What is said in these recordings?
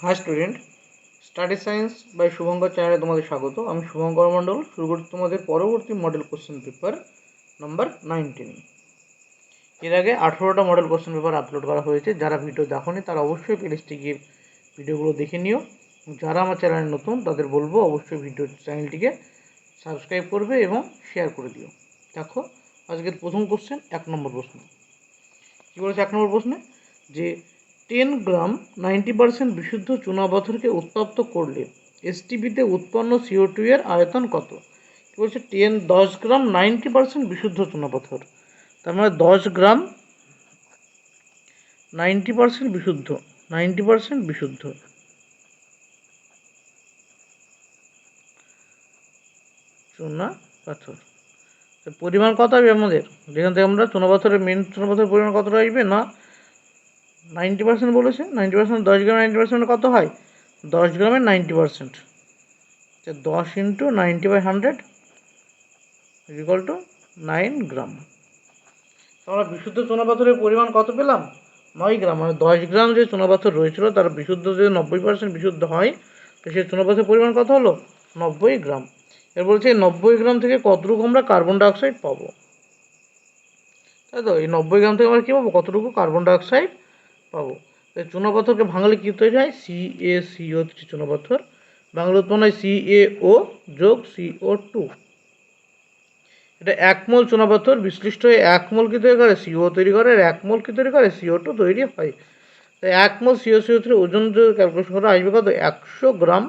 High student, study science by Shubhankar চ্যানেলে তোমাদের স্বাগত। আমি শুভঙ্কর মণ্ডল। শুরু করছি তোমাদের পরবর্তী মডেল কোশ্চেন পেপার নাম্বার 19। এর আগে 18টা মডেল কোশ্চেন পেপার আপলোড করা হয়েছে। যারা ভিডিও দেখোনি তারা অবশ্যই প্লেলিস্টে গিয়ে ভিডিওগুলো দেখে নিও। যারা আমার চ্যানেলে নতুন তাদের বলবো অবশ্যই চ্যানেলটিকে সাবস্ক্রাইব করবে এবং শেয়ার করে দিও। দেখো আজকের প্রথম কোশ্চেন, 1 নম্বর প্রশ্ন। কী বলেছে 1 নম্বর প্রশ্নে? যে 10 গ্রাম 90% বিশুদ্ধ চুনাপাথরকে উত্তপ্ত করলে এসটিপিতে উৎপন্ন CO2 এর আয়তন কত? কী বলছে? 10 গ্রাম 90% বিশুদ্ধ চুনাপাথর, তার মানে 10 গ্রাম 90% বিশুদ্ধ, 90% বিশুদ্ধ চুনা পাথর, পরিমাণ কত হবে আমাদের? যেখান থেকে আমরা চুনাপাথরের মেন চুনাপাথরের পরিমাণ কতটা আসবে না 90% বলেছে। 90% 10 গ্রাম 90% কত হয়? 10 গ্রামের 90%, 10 ইন্টু 90/100 ইকুয়াল টু 9 গ্রাম। আমরা বিশুদ্ধ চুনাপাথরের পরিমাণ কত পেলাম? 9 গ্রাম। মানে 10 গ্রাম যে চুনাপাথর রয়েছিল তার বিশুদ্ধ যদি 90% বিশুদ্ধ হয়, তো সেই চুনাপাথরের পরিমাণ কত হলো? 90 গ্রাম। এর বলছে 90 গ্রাম থেকে কতটুকু আমরা কার্বন ডাইঅক্সাইড পাবো, তাই তো? এই 90 গ্রাম থেকে আমরা কী পাবো? কতটুকু কার্বন ডাইঅক্সাইড পাবো। চুনাপাথরকে ভাঙলে কী তৈরি হয়? CaCO3 চুনাপাথর। বাংলা উৎপন্ন হয় CaO যোগ CO2। এটা 1 মোল চুনাপাথর বিশ্লিষ্ট হয়ে 1 মোল কী তৈরি করে? CO তৈরি করে। আর 1 মোল কী তৈরি করে? CO2 তৈরি হয়। তাই 1 মোল CaCO3 ওজন যদি ক্যালকুলেশন করা আসবে কত? 100 গ্রাম।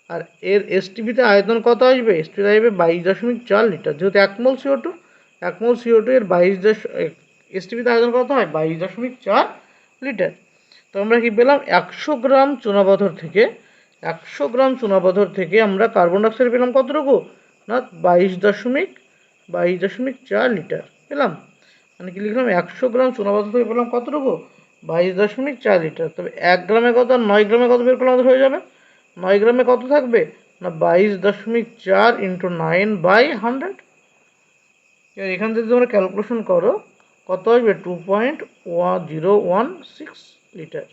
আর এর এসটিপিতে আয়তন কত আসবে? এসটিপিতে আসবে 22.4 লিটার। যেহেতু 1 মোল CO2, 1 মোল CO2 এর এসটিপিতে আয়তন কত হয়? 22.4 লিটার। তো আমরা কি পেলাম? 100 গ্রাম চুনাপাথর থেকে 100 গ্রাম চুনাপাথর থেকে আমরা কার্বন ডাইঅক্সাইড পেলাম কতটুকু? না 22.4 লিটার পেলাম। মানে কি লিখলাম? 100 গ্রাম চুনাপাথর থেকে পেলাম কতটুকু? 22.4 লিটার। তবে 1 গ্রামে কত আর 9 গ্রামে কত বের করলে আমাদের হয়ে যাবে? 9 গ্রামে কত থাকবে? না 22.4 ইন্টু 9/100। এবার এখান থেকে তোমরা ক্যালকুলেশন করো কত আসবে? 2.016 লিটার।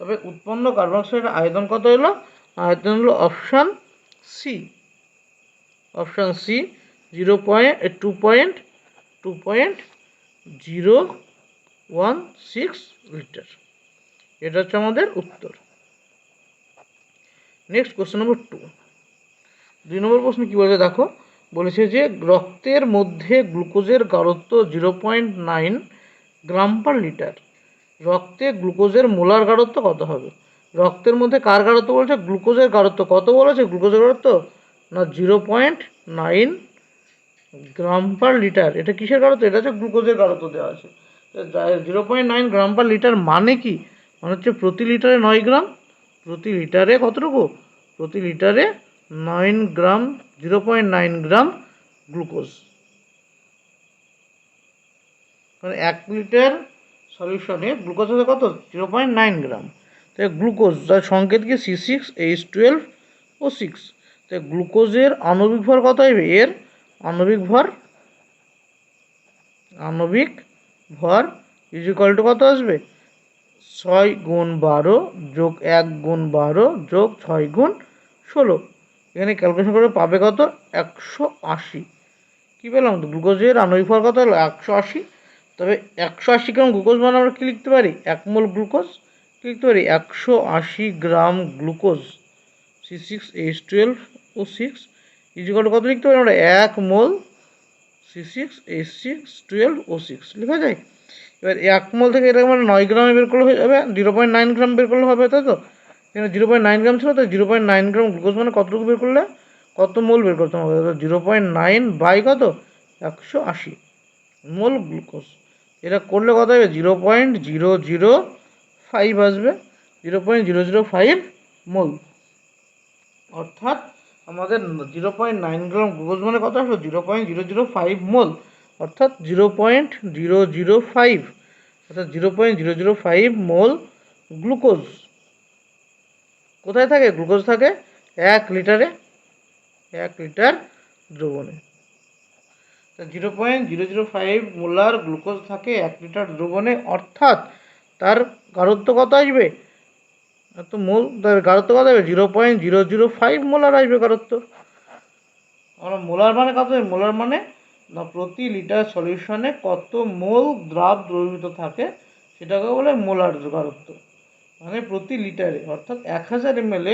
তবে উৎপন্ন কার্বন ডাইঅক্সাইডের আয়তন কত হলো? আয়তন হলো option C. Option C 2.016 litre. এটা হচ্ছে আমাদের উত্তর। নেক্সট কোশ্চেন নম্বর 2। 2 নম্বর প্রশ্ন কী বলেছে দেখো। বলেছে যে রক্তের মধ্যে গ্লুকোজের গাঢ়ত্ব 0.9 গ্রাম পার লিটার। রক্তে গ্লুকোজের মোলার গাঢ়ত্ব কত হবে? রক্তের মধ্যে কার গাঢ়ত্ব বলেছে? গ্লুকোজের গাঢ়ত্ব কত বলেছে? গ্লুকোজের গাঢ়ত্ব না 0.9 গ্রাম পার লিটার। এটা কিসের গাঢ়ত্ব? এটা হচ্ছে গ্লুকোজের গাঢ়ত্ব দেওয়া আছে। 0.9 গ্রাম পার লিটার মানে কি? মানে হচ্ছে প্রতি লিটারে 9 গ্রাম। প্রতি লিটারে কতটুকু? প্রতি লিটারে 9 গ্রাম, 0.9 গ্রাম গ্লুকোজ। মানে 1 লিটার সলিউশনে গ্লুকোজ আছে কত? 0.9 গ্রাম। তাই গ্লুকোজ যার সংকেত কি C6H12O6। তাই গ্লুকোজের আণবিক ভর কত হবে? এর আণবিক ভর ইজ ইকুয়াল টু কত আসবে? 6 গুণ 12 যোগ 1 গুণ 12 যোগ 6 গুণ 16। এখানে ক্যালকুলেশন করে পাবে কত? 180। কী পেলাম? গ্লুকোজের আণবিক ভর কত হলো? 180। তবে 180 গ্রাম গ্লুকোজ মানে আমরা কী লিখতে পারি? 1 মোল গ্লুকোজ। কী লিখতে পারি? 180 gram glucose C6H12O6 is equal to কত লিখতে পারি আমরা? 1 মোল C6H12O6 লেখা যায়। এবার 1 মোল থেকে এটা আমরা 9 গ্রামে বের করলে হয়ে যাবে, 0.9 গ্রাম বের করলে হবে, তাই তো? এখানে 0.9 গ্রাম ছিল, তাই 0.9 গ্রাম গ্লুকোজ মানে কতটুকু বের করলে? কত মোল বের করতে হবে? 0.9 বাই কত? 180 মোল গ্লুকোজ। এটা করলে কত হবে? 0.005 আসবে। 0.005 মোল। অর্থাৎ আমাদের 0.9 গ্রাম গ্লুকোজ মানে কত আসবে? 0.005 মোল। অর্থাৎ 0.005, অর্থাৎ 0.005 মোল গ্লুকোজ কোথায় থাকে? গ্লুকোজ থাকে 1 লিটারে, 1 লিটার দ্রবণে। 0.005 মোলার গ্লুকোজ থাকে 1 লিটার দ্রবণে। অর্থাৎ তার গাঢ়ত্ব কত আসবে? তো মোল গাঢ়ত্ব কত হবে 0.005 মোলার আসবে গাঢ়ত্ব। আমরা মোলার মানে কত হবে? মোলার মানে না প্রতি লিটার সলিউশনে কত মোল দ্রবীভূত থাকে সেটাকে বলে মোলার গাঢ়ত্ব। মানে প্রতি লিটারে অর্থাৎ 1000 ml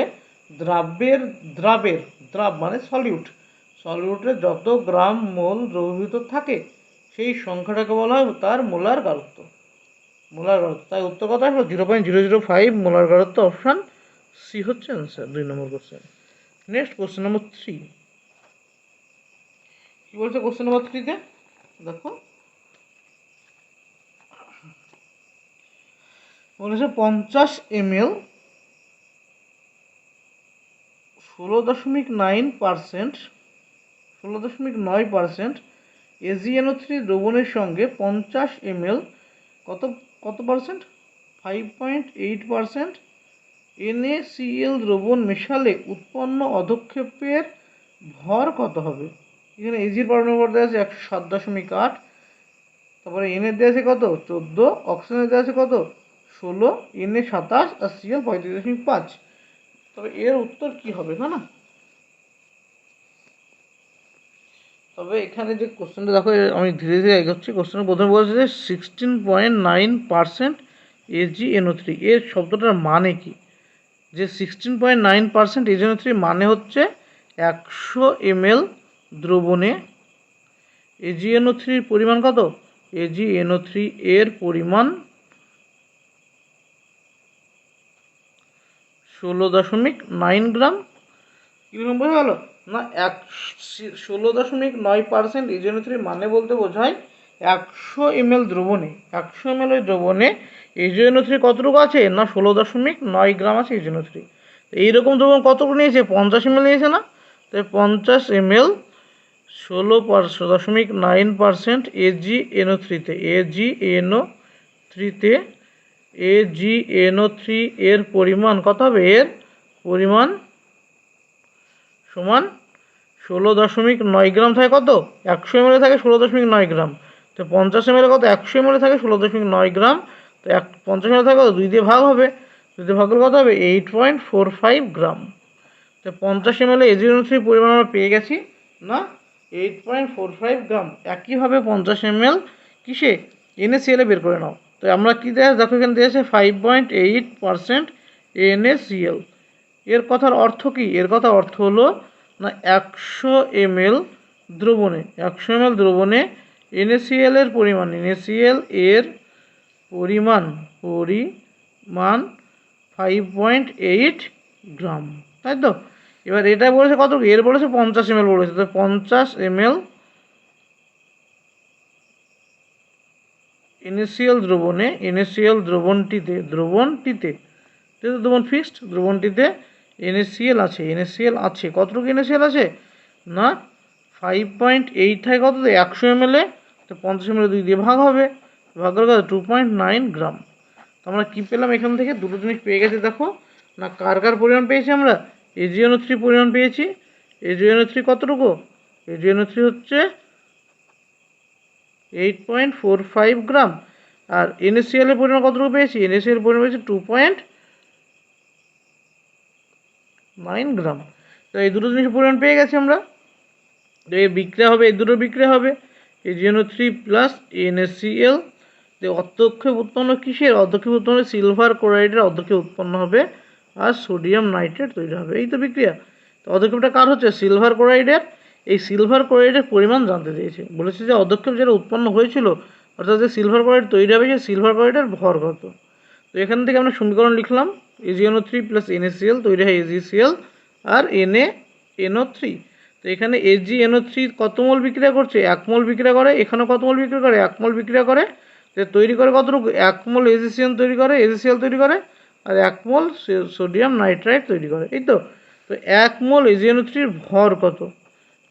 দ্রাব মানে সলিউটে যত গ্রাম মোল দ্রবীভূত থাকে সেই সংখ্যাটাকে বলা হয় তার মোলার গাঢ়ত্ব। তাই উত্তর কথা হলো 0.005 মোলার গাঢ়ত্ব। অপশান সি হচ্ছে অ্যান্সার 2 নম্বর কোশ্চেন। নেক্সট কোশ্চেন নম্বর 3 কি বলছে? কোশ্চেন নম্বর 3-তে দেখো বলেছে 50 ml 16.9% AgNO3 দ্রবণের সঙ্গে 50 ml কত পার্সেন্ট 5.8% NaCl দ্রবণ মেশালে উৎপন্ন অধক্ষেপের ভর কত হবে? এখানে এজির পারমাণবিক দেওয়া আছে 107.8, তারপরে এন এর দেওয়া আছে কত 14, অক্সিজেনের দেওয়া আছে কত 16, Na 27 আর Cl 35.5। তবে এর উত্তর কি হবে না? তবে এখানে যে কোশ্চেনটা দেখো, আমি ধীরে ধীরে এগোচ্ছি। কোশ্চেনের প্রথমে বলেছে যে 16.9% AgNO3, এর শব্দটার মানে কি? যে 16.9% AgNO3 মানে হচ্ছে 100 ml দ্রবণে AgNO3 পরিমাণ কত? AgNO3 এর পরিমাণ 16.9 গ্রাম। কীরকম বোঝা গেল না? 16.9% AgNO3 মানে বলতে বোঝায় 100 ml দ্রবণে 100 ml দ্রবণে AgNO3 কতটুকু আছে না 16.9 গ্রাম আছে AgNO3। এইরকম দ্রবণ কতটুকু নিয়েছে? 50 ml নিয়েছে না? তাই 50 ml 16.9% AgNO3 এর পরিমাণ কত হবে? এর পরিমাণ সমান 16.9 গ্রাম থাকে কত? 100 ml থাকে 16.9 গ্রাম। তো 50 ml কত? 100 ml থাকে 16.9 গ্রাম। তো 50 ml থাকে কত? 2 দিয়ে ভাগ হবে। 2 দিয়ে ভাগ করলে কত হবে? 8.45 গ্রাম। তো 50 ml AgNO3 পরিমাণ আমরা পেয়ে গেছি না 8.45 গ্রাম। একইভাবে 50 ml কিসে NaCl বের করে নাও। তো আমরা কী দেয় দেখো, এখানে দিয়েছে 5.8% NaCl। এর কথার অর্থ কি? এর কথা অর্থ হলো না 100 ml দ্রবণে NaCl এর পরিমাণ পরিমাণ 5.8 গ্রাম, তাই তো? এবার এটা বলেছে কত? এর বলেছে 50 ml বলেছে। তো 50 ml NaCl দ্রবণটিতে দ্রবণ ফিক্সড, দ্রবণটিতে NaCl আছে কতটুকু NaCl আছে না 5.8 থাকে কত? 100 ml তো 50 ml 2 দিয়ে ভাগ হবে, ভাগ করে কত? 2.9 গ্রাম। তো আমরা কী পেলাম এখান থেকে? দুটো জিনিস পেয়ে গেছি দেখো না। কার পরিমাণ পেয়েছি আমরা? AgNO3 পরিমাণ পেয়েছি। AgNO3 কতটুকু? AgNO3 হচ্ছে 8.45 গ্রাম। আর NaCl এর পরিমাণ কতটুকু পেয়েছি? NaCl এর পরিমাণ পেয়েছি 2.9 গ্রাম। তো এই দুটো জিনিস পরিমাণ পেয়ে গেছি আমরা। তো এই বিক্রিয়া হবে, এই দুটো বিক্রিয়া হবে AgNO3 প্লাস NaCl। যে অর্ধক্ষেপ উৎপন্ন কিসের? অর্ধক্ষেপ উৎপন্ন সিলভার ক্লোরাইডের অর্ধক্ষেপ উৎপন্ন হবে আর সোডিয়াম নাইট্রেট তৈরি হবে। এই তো বিক্রিয়া। তো অর্ধক্ষেপটা কার হচ্ছে? সিলভার ক্লোরাইডের। এই সিলভার ক্লোরাইডের পরিমাণ জানতে চেয়েছে। বলেছে যে অর্ধক্ষেপ যেটা উৎপন্ন হয়েছিল অর্থাৎ যে সিলভার ক্লোরাইড তৈরি হবে সেই সিলভার ক্লোরাইডের ভর কত। তো এখান থেকে আমরা সমীকরণ লিখলাম AgNO3 প্লাস NaCl তৈরি হয় AgCl আর NaNO3। তো এখানে AgNO3 কত মোল বিক্রিয়া করছে? 1 মোল বিক্রিয়া করে। এখানে কত মোল বিক্রিয়া করে? 1 মোল বিক্রিয়া করে। তো তৈরি করে কতটুকু? 1 মোল AgCl তৈরি করে আর 1 মোল সোডিয়াম নাইট্রাইট তৈরি করে। এই তো। তো 1 মোল AgNO3 ভর কত?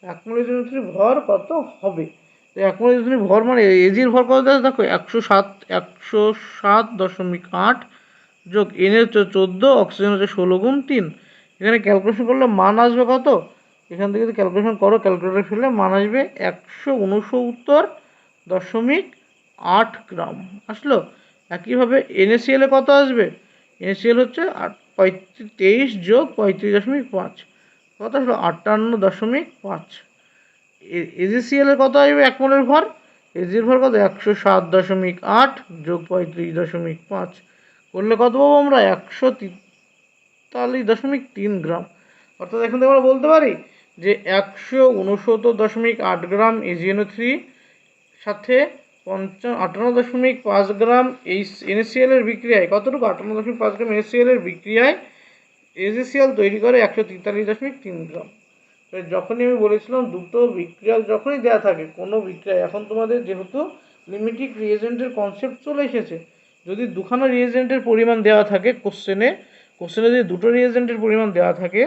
1 মোল AgNO3 ভর কত হবে? তো 1 মোল AgNO3 ভর মানে Ag ভর কত আছে দেখো 107.8 যোগ N হচ্ছে 14, অক্সিজেন হচ্ছে 16 গুণ 3। এখানে ক্যালকুলেশন করলে মান আসবে কত? এখান থেকে যদি ক্যালকুলেশন করো, ক্যালকুলেটর ফেললে মান আসবে 169.8 গ্রাম আসলো। একইভাবে NaCl এ কত আসবে? NaCl হচ্ছে 23 যোগ 35.5 কত আসলো 58.5। এজিসিএল এর কত আসবে 1 মোলের ভর, এজির ভর কত 107.8 যোগ 35.5 করলে কত পাবো আমরা 143.3 গ্রাম। অর্থাৎ এখান থেকে আমরা বলতে পারি যে 169.8 গ্রাম AgNO3 সাথে 58.5 গ্রাম এই NaCl এর বিক্রিয়ায় কতটুকু 58.5 গ্রাম NaCl এর বিক্রিয়ায় AgCl তৈরি করে 143.3 গ্রাম। যখনই আমি বলেছিলাম দুটো বিক্রিয়া যখনই দেওয়া থাকে কোনো বিক্রিয়া, এখন তোমাদের যেহেতু লিমিটিং রিয়েজেন্টের কনসেপ্ট চলে এসেছে, যদি দুখানা রিয়েজেন্টের পরিমাণ দেওয়া থাকে কোশ্চেনে যদি দুটো রিয়েজেন্টের পরিমাণ দেওয়া থাকে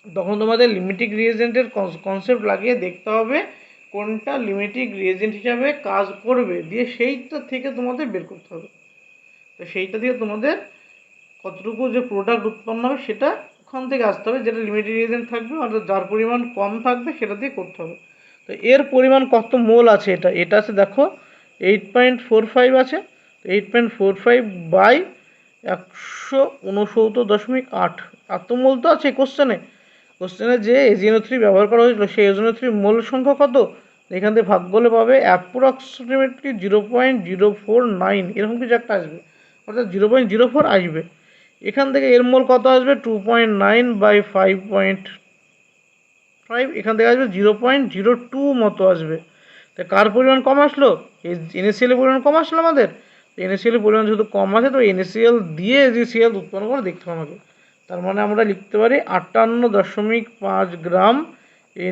তখন তোমাদের লিমিটিং রিয়েজেন্টের কনসেপ্ট লাগিয়ে দেখতে হবে কোনটা লিমিটিং রিয়েজেন্ট হিসাবে কাজ করবে, দিয়ে সেইটা থেকে তোমাদের বের করতে হবে। তো সেইটা দিয়ে তোমাদের কতটুকু যে প্রোডাক্ট উৎপন্ন হবে সেটা ওখান থেকে আসতে হবে, যেটা লিমিটেড রিয়েজেন্ট থাকবে অর্থাৎ যার পরিমাণ কম থাকবে সেটা দিয়ে করতে হবে। তো এর পরিমাণ কত মোল আছে, এটা আছে দেখো 8.45 আছে, 8.45 বাই 169.8 এত মোল তো আছে কোশ্চেনে যে AgNO3 ব্যবহার করা হয়েছিল সেই AgNO3 মোল সংখ্যা কত, এখান থেকে ভাগ করলে পাবে অ্যাপ্রক্সিমেটলি 0.049 এরকম কিছু একটা আসবে, অর্থাৎ 0.04 আসবে। এখান থেকে এর মোল কত আসবে 2.9 বাই 5.5, এখান থেকে আসবে 0.02 মতো আসবে। তো কার পরিমাণ কম আসলো, NaCl এর পরিমাণ কম আসলো আমাদের। NaCl এর পরিমাণ যেহেতু কম আছে তো NaCl দিয়ে AgCl উৎপন্ন করে দেখতে হবে আমাকে। তার মানে আমরা লিখতে পারি 58.5 গ্রাম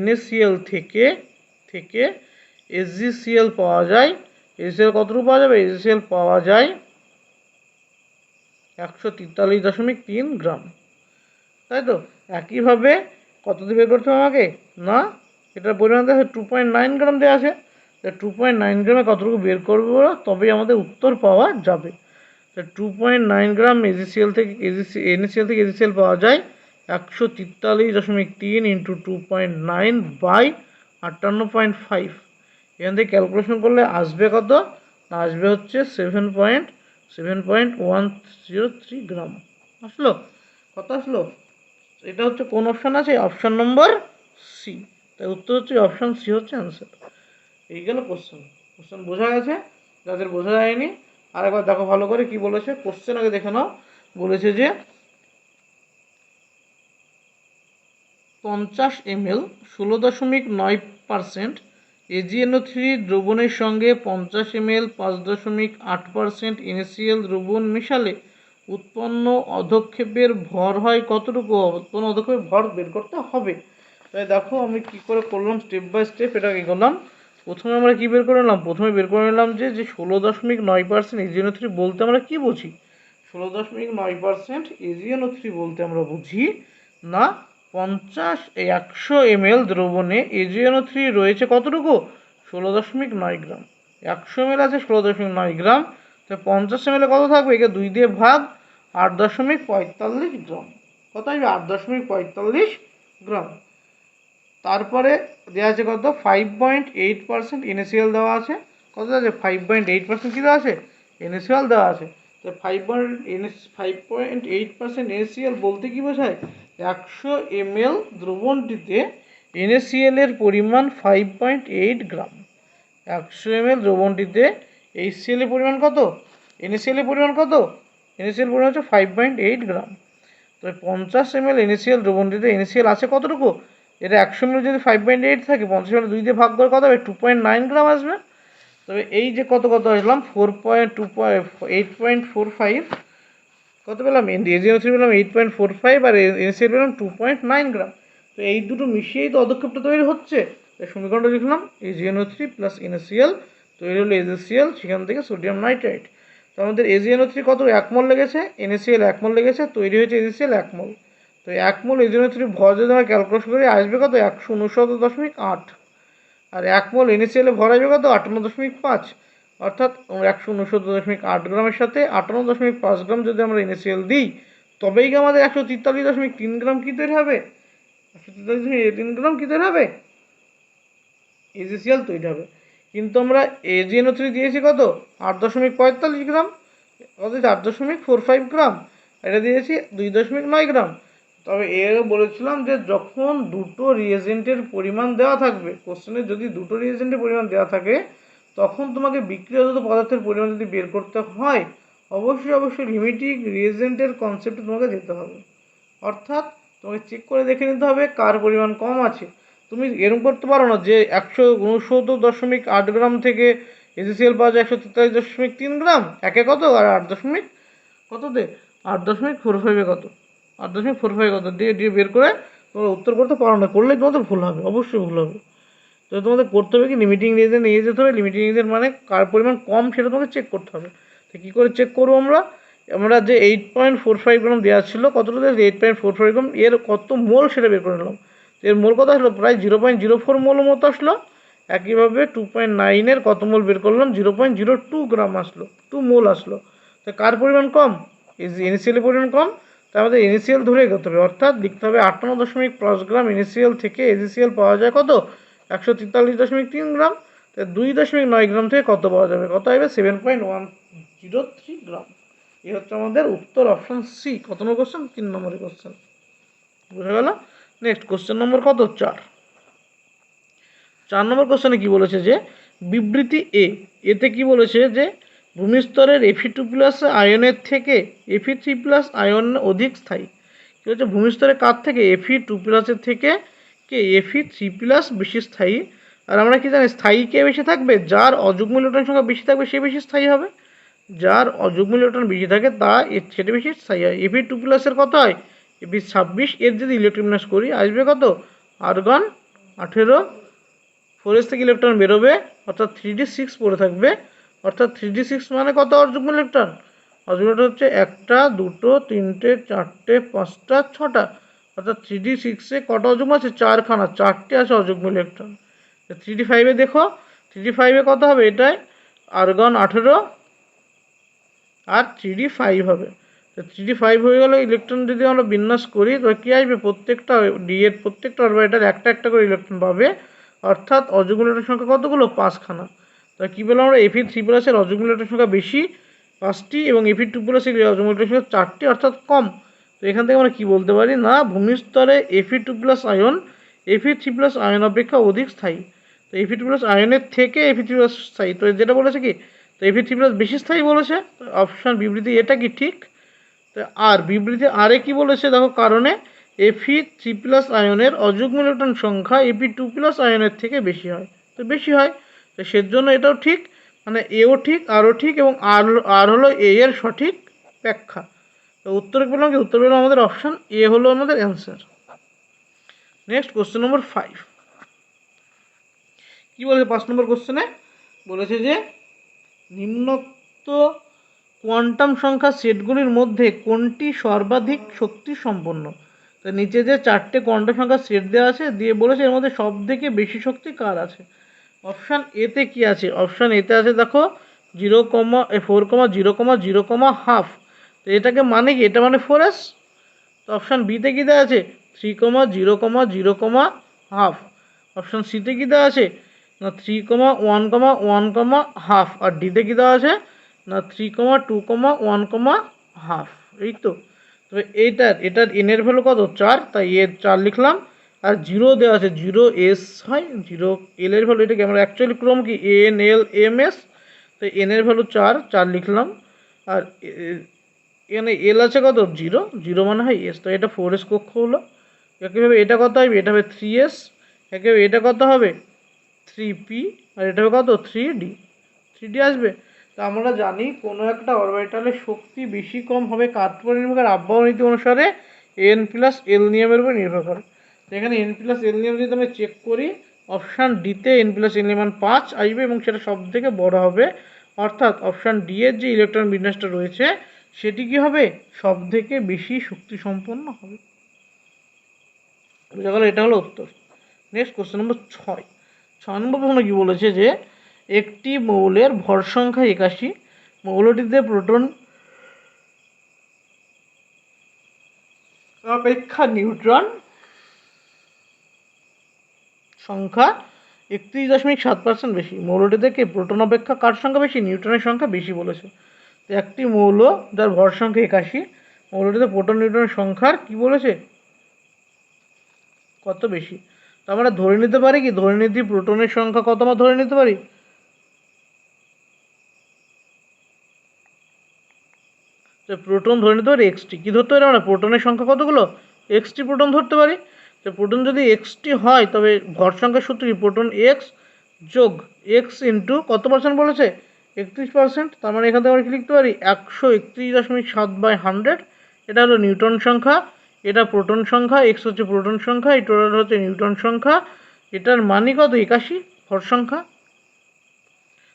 NaCl থেকে AgCl পাওয়া যায়। AgCl কতটুকু পাওয়া যাবে, AgCl পাওয়া যায় 143.3 গ্রাম, তাই তো। একইভাবে কত দিয়ে বের করতে হবে আমাকে, না এটার পরিমাণ দেওয়া আছে 2.9 গ্রাম দেওয়া আছে, 2.9 গ্রামে কতটুকু বের করবো তবেই আমাদের উত্তর পাওয়া যাবে। 2.9 গ্রাম AgCl থেকে NaCl থেকে AgCl পাওয়া যায় 143.3 ইন্টু 2.9 বাই 58.5। এখান থেকে ক্যালকুলেশন করলে আসবে কত, আসবে হচ্ছে 7.103 গ্রাম আসলো। কত আসলো, এটা হচ্ছে কোন অপশান আছে, অপশান নম্বর সি। তাই উত্তর হচ্ছে অপশান সি হচ্ছে অ্যান্সার। এই গেল কোশ্চেন বোঝা গেছে, যাদের বোঝা যায়নি আরেকবার দেখো ভালো করে কি বলেছে কোশ্চেন, আগে দেখে নাও। বলেছে যে 50 ml 16.9% AgNO3 দ্রবণের সঙ্গে 50 ml 5.8% NaCl দ্রবণ মিশালে উৎপন্ন অধক্ষেপের ভর হয় কতটুকু, উৎপন্ন অধক্ষেপের ভর বের করতে হবে। তাই দেখো আমি কি করে করলাম স্টেপ বাই স্টেপ, এটা কি করলাম। প্রথমে আমরা কি বের করে নিলাম, প্রথমে বের করে নিলাম যে 16.9% AgNO3 বলতে আমরা কি বুঝি। 16.9% AgNO3 বলতে আমরা বুঝি না 100 ml দ্রবণে AgNO3 রয়েছে কতটুকু 16.9 গ্রাম, 100 ml আছে 16.9 গ্রাম, তো 50 ml কত থাকবে, একে 2 দিয়ে ভাগ 8.45 গ্রাম, কত আসবে 8.45 গ্রাম। তারপরে দেওয়া আছে কত 5.8% NaCl দেওয়া আছে, কত আছে 5.8% কী দেওয়া আছে NaCl দেওয়া আছে। তো 5.8% NaCl বলতে কী বোঝায়, 100 ml দ্রবণটিতে NaCl এর পরিমাণ 5.8 গ্রাম, 100 ml দ্রবণটিতে HCl এর পরিমাণ কত, NaCl এর পরিমাণ কত, NaCl পরিমাণ হচ্ছে 5.8 গ্রাম। তো 50 ml NaCl দ্রবণটিতে NaCl আছে কতটুকু, এটা 100 ml যদি 5.8 থাকে 50 ml 2 দিয়ে ভাগ করে কত হবে 2.9 গ্রাম আসবে। তবে এই যে কত আসলাম 8.45 কত পেলাম, AgNO3 পেলাম 8.45 আর NaCl পেলাম 2.9 গ্রাম। তো এই দুটো মিশিয়েই তো অধক্ষেপটা তৈরি হচ্ছে, তাই সমীকরণটা লিখলাম AgNO3 প্লাস NaCl তৈরি হলো AgCl, সেখান থেকে সোডিয়াম নাইট্রাইট। তো আমাদের AgNO3 কত 1 মোল লেগেছে, NaCl 1 মোল লেগেছে, তৈরি হয়েছে AgCl 1 মোল। তো 1 মোল AgNO3 ভর যদি আমরা ক্যালকুলেশন করি আসবে কত 169.8, আর 1 মোল NaCl ভর আসবে কত 58.5, অর্থাৎ 169.8 গ্রামের সাথে 58.5 গ্রাম যদি আমরা NaCl দিই তবেই কি আমাদের 143.3 গ্রাম কী তৈরি হবে, 143.3 গ্রাম কী তৈরি হবে AgCl তৈরি হবে। কিন্তু আমরা AgNO3 দিয়েছি কত 8.45 গ্রাম, কত 8.45 গ্রাম, এটা দিয়েছি 2.9 গ্রাম। তবে এরও বলেছিলাম যে যখন দুটো রিয়েজেন্টের পরিমাণ দেওয়া থাকবে, কোশ্চেনে যদি দুটো রিয়েজেন্টের পরিমাণ দেওয়া থাকে, তখন তোমাকে বিক্রিয়ত পদার্থের পরিমাণ যদি বের করতে হয়, অবশ্যই লিমিটিং রিয়েজেন্টের কনসেপ্টে তোমাকে যেতে হবে। অর্থাৎ তোমাকে চেক করে দেখে নিতে হবে কার পরিমাণ কম আছে। তুমি এরকম করতে পারো না যে 169.8 গ্রাম থেকে এসিসিএল পাওয়া যায় 143.3 গ্রাম, একে কত আর 8.45 কত, 8.45 কত দিয়ে বের করে তোমরা উত্তর করতে পারো না, করলেই তোমাদের ভুল হবে, অবশ্যই ভুল হবে। তো তোমাদের করতে হবে কি, লিমিটিং রিয়েজেন্ট নিয়ে যেতে হবে, লিমিটিং রিয়েজেন্ট মানে কার পরিমাণ কম সেটা তোমাকে চেক করতে হবে। তো কী করে চেক করবো আমরা যে 8.45 গ্রাম দেওয়া ছিল, কতটা দেওয়া 8.45 গ্রাম, এর কত মোল সেটা বের করে নিলাম। এর মোল কত আসলো, প্রায় 0.04 মোল মতো আসলো। একইভাবে 2.9 কত মোল বের করলাম, 0.02 গ্রাম আসলো, 2 মোল আসলো। তো কার পরিমাণ কম, এনএসিএলের পরিমাণ কম, তার মধ্যে এনএসিএল ধরে এগোতে হবে, অর্থাৎ লিখতে হবে 58.5 গ্রাম এনএসিএল থেকে এজিসিএল পাওয়া যায় কত, 143.3 গ্রাম। 2.9 গ্রাম থেকে কত পাওয়া যাবে, কত হবে 7.103 গ্রাম। এই হচ্ছে আমাদের উত্তর, অপশন সি। কত নম্বর কোশ্চেন, 3 নম্বরের কোশ্চেন, বুঝা গেল। নেক্সট কোশ্চেন নম্বর কত, 4 নম্বর কোশ্চেনে কি বলেছে যে বিবৃতি এতে কি বলেছে যে ভূমিস্তরের Fe2+ আয়নের থেকে Fe3+ আয়ন অধিক স্থায়ী। কি হচ্ছে, ভূমিস্তরের কার থেকে, Fe2+ এর থেকে কে Fe3+ বেশি স্থায়ী। আর আমরা কি জানি, স্থায়ী কে বেশি থাকবে, যার অযুগ্ম ইলেকট্রন সংখ্যা বেশি থাকবে সে বেশি স্থায়ী হবে, যার অযুগ্ম ইলেকট্রন বেশি থাকে সেটা বেশি স্থায়ী হয়। Fe2+ এর কত হয়, Fe26, এর যদি ইলেকট্রন বিন্যাস করি আসবে কত, আর্গন 18, 4s থেকে ইলেকট্রন বেরোবে, অর্থাৎ 3d6 পড়ে থাকবে। অর্থাৎ 3d6 মানে কত অযুগ্ম ইলেকট্রন, অযুগ্ম ইলেকট্রন হচ্ছে 1টা 2টো 3টে 4টে 5টা 6টা, অর্থাৎ 3d6-এ কটা অযুগ্ম আছে, 4খানা, 4টে আছে অযুগ্ম ইলেকট্রন। 3d5-এ দেখো, 3d5-এ কত হবে, এটাই আর্গন 18 আর 3d5 হবে। তো 3d5 হয়ে গেল। ইলেকট্রন যদি আমরা বিন্যাস করি তো কী আসবে, প্রত্যেকটা ডি এর প্রত্যেকটা অরবিটাল একটা একটা করে ইলেকট্রন পাবে, অর্থাৎ অযুগ্ম ইলেকট্রন সংখ্যা কতগুলো, 5খানা। তো কী পেলাম আমরা, Fe3+ অযুগ্ম ইলেকট্রন সংখ্যা বেশি 5টি এবং Fe2+ অযুগ্ম ইলেকট্রন সংখ্যা 4টি, অর্থাৎ কম। তো এখান থেকে আমরা কি বলতে পারি না, ভূমিস্তরে Fe2+ আয়ন Fe3+ আয়ন অপেক্ষা অধিক স্থায়ী। তো Fe2+ আয়নের থেকে Fe3+ স্থায়ী, তো যেটা বলেছে কি, তো Fe3+ বেশি স্থায়ী বলেছে, অপশান বিবৃতি এটা কি ঠিক। তো আর বিবৃতি আরে কি বলেছে দেখো, কারণে Fe3+ আয়নের অযুগ্ম ইলেকট্রন সংখ্যা Fe2+ আয়নের থেকে বেশি হয়, তো বেশি হয়, তো সেজন্য এটাও ঠিক, মানে এও ঠিক আরও ঠিক, এবং আর হলো এর সঠিক ব্যাখ্যা। তো উত্তর পেলাম কি, উত্তর পেলাম আমাদের অপশান এ হলো আমাদের অ্যান্সার। নেক্সট কোশ্চেন নম্বর 5 কি বলেছে, 5 নম্বর কোশ্চেনে বলেছে যে নিম্নোক্ত কোয়ান্টাম সংখ্যা সেটগুলির মধ্যে কোনটি সর্বাধিক শক্তি সম্পন্ন। তো নিচে যে 4টে কোয়ান্টাম সংখ্যা সেট দেওয়া আছে, দিয়ে বলেছে এর মধ্যে সব থেকে বেশি শক্তি কার আছে। অপশান এতে কি আছে, অপশান এতে আছে দেখো 4,0,0,1/2। তো এটাকে মানে কি, এটা মানে 4s। তো অপশান বিতে কী দেওয়া আছে, 3,0,0,1/2। অপশান সিতে কী দেওয়া আছে না, 3,1,1/2। আর ডিতে কী দেওয়া আছে না, 3,2,1/2। এই তো। তবে এটার এনের ভ্যালু কত, 4, তাই 4 লিখলাম। আর 0 দেওয়া আছে, 0s হয়, 0 এল এর ভ্যালু, এটাকে আমরা অ্যাকচুয়ালি ক্রম কি NLMS, তো এনের ভ্যালু 4 লিখলাম। আর এখানে এল আছে কত, 0 মানে হয় এস, তো এটা 4s কক্ষ হলো। একইভাবে এটা কত হবে, এটা হবে 3s। একইভাবে এটা কত হবে 3p, আর এটা হবে কত 3d আসবে। তো আমরা জানি কোনো একটা অরবিটালের শক্তি বেশি কম হবে কার উপর নির্ভর করে, আবহাওয়া নীতি অনুসারে n+l নিয়মের উপর নির্ভর করে। তো এখানে n+l নিয়ম যদি আমি চেক করি, অপশান ডিতে n+l মান 5 আসবে এবং সেটা সব থেকে বড় হবে, অর্থাৎ অপশান ডি এর যে ইলেকট্রন বিন্যাসটা রয়েছে সেটি কি হবে, সব থেকে বেশি শক্তি সম্পন্ন হবে। বুঝা গেল, এটা হলো উত্তর। নেক্সট কোশ্চেন নম্বর 6 নম্বর প্রশ্ন কি বলেছে যে একটি মৌলের ভর সংখ্যা 81, মৌলটিতে প্রোটন অপেক্ষা নিউট্রন সংখ্যা 31.7% বেশি। মৌলটি থেকে প্রোটন অপেক্ষা কার সংখ্যা বেশি, নিউট্রনের সংখ্যা বেশি বলেছে। তো একটি মৌল যার ভর সংখ্যা 81, মৌলটিতে প্রোটন নিউট্রনের সংখ্যার কি বলেছে, কত বেশি। তো আমরা ধরে নিতে পারি কি, ধরে নিতে প্রোটনের সংখ্যা কত আমরা ধরে নিতে পারি, তো প্রোটন ধরে নিতে পারি এক্সটি। কী ধরতে পারি আমরা, প্রোটনের সংখ্যা কতগুলো, এক্সটি প্রোটন ধরতে পারি। তো প্রোটন যদি এক্সটি হয় তবে ভর সংখ্যার সূত্র কি, প্রোটন এক্স যোগ এক্স ইন্টু কত পার্সেন্ট বলেছে, 31%। তার মানে এখান থেকে আমরা কি লিখতে পারি, 131.7/100। এটা হলো নিউটন সংখ্যা, এটা প্রোটন সংখ্যা, এক্স হচ্ছে প্রোটন সংখ্যা, এই টোটাল হচ্ছে নিউটন সংখ্যা। এটার মানই কত, 81 ভর সংখ্যা।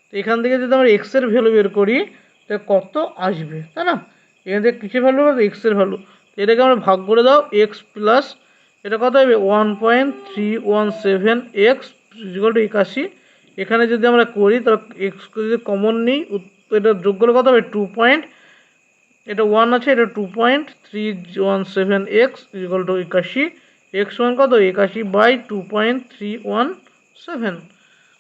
তো এখান থেকে যদি আমরা এক্সের ভ্যালু বের করি তো কত আসবে, তাই না। এখান থেকে কিসের ভ্যালু হবে, এক্সের ভ্যালু। এটাকে আমরা ভাগ করে দাও, এক্স প্লাস এটা কত হবে 1.317 এক্স ইকুয়াল টু 81। এখানে যদি আমরা করি তাহলে এক্স যদি কমন নিই, এটা যোগ করলে কত হবে 2 পয়েন্ট, এটা 1 আছে, এটা 2.317 x equal to 81। X one কত, 81/2.317,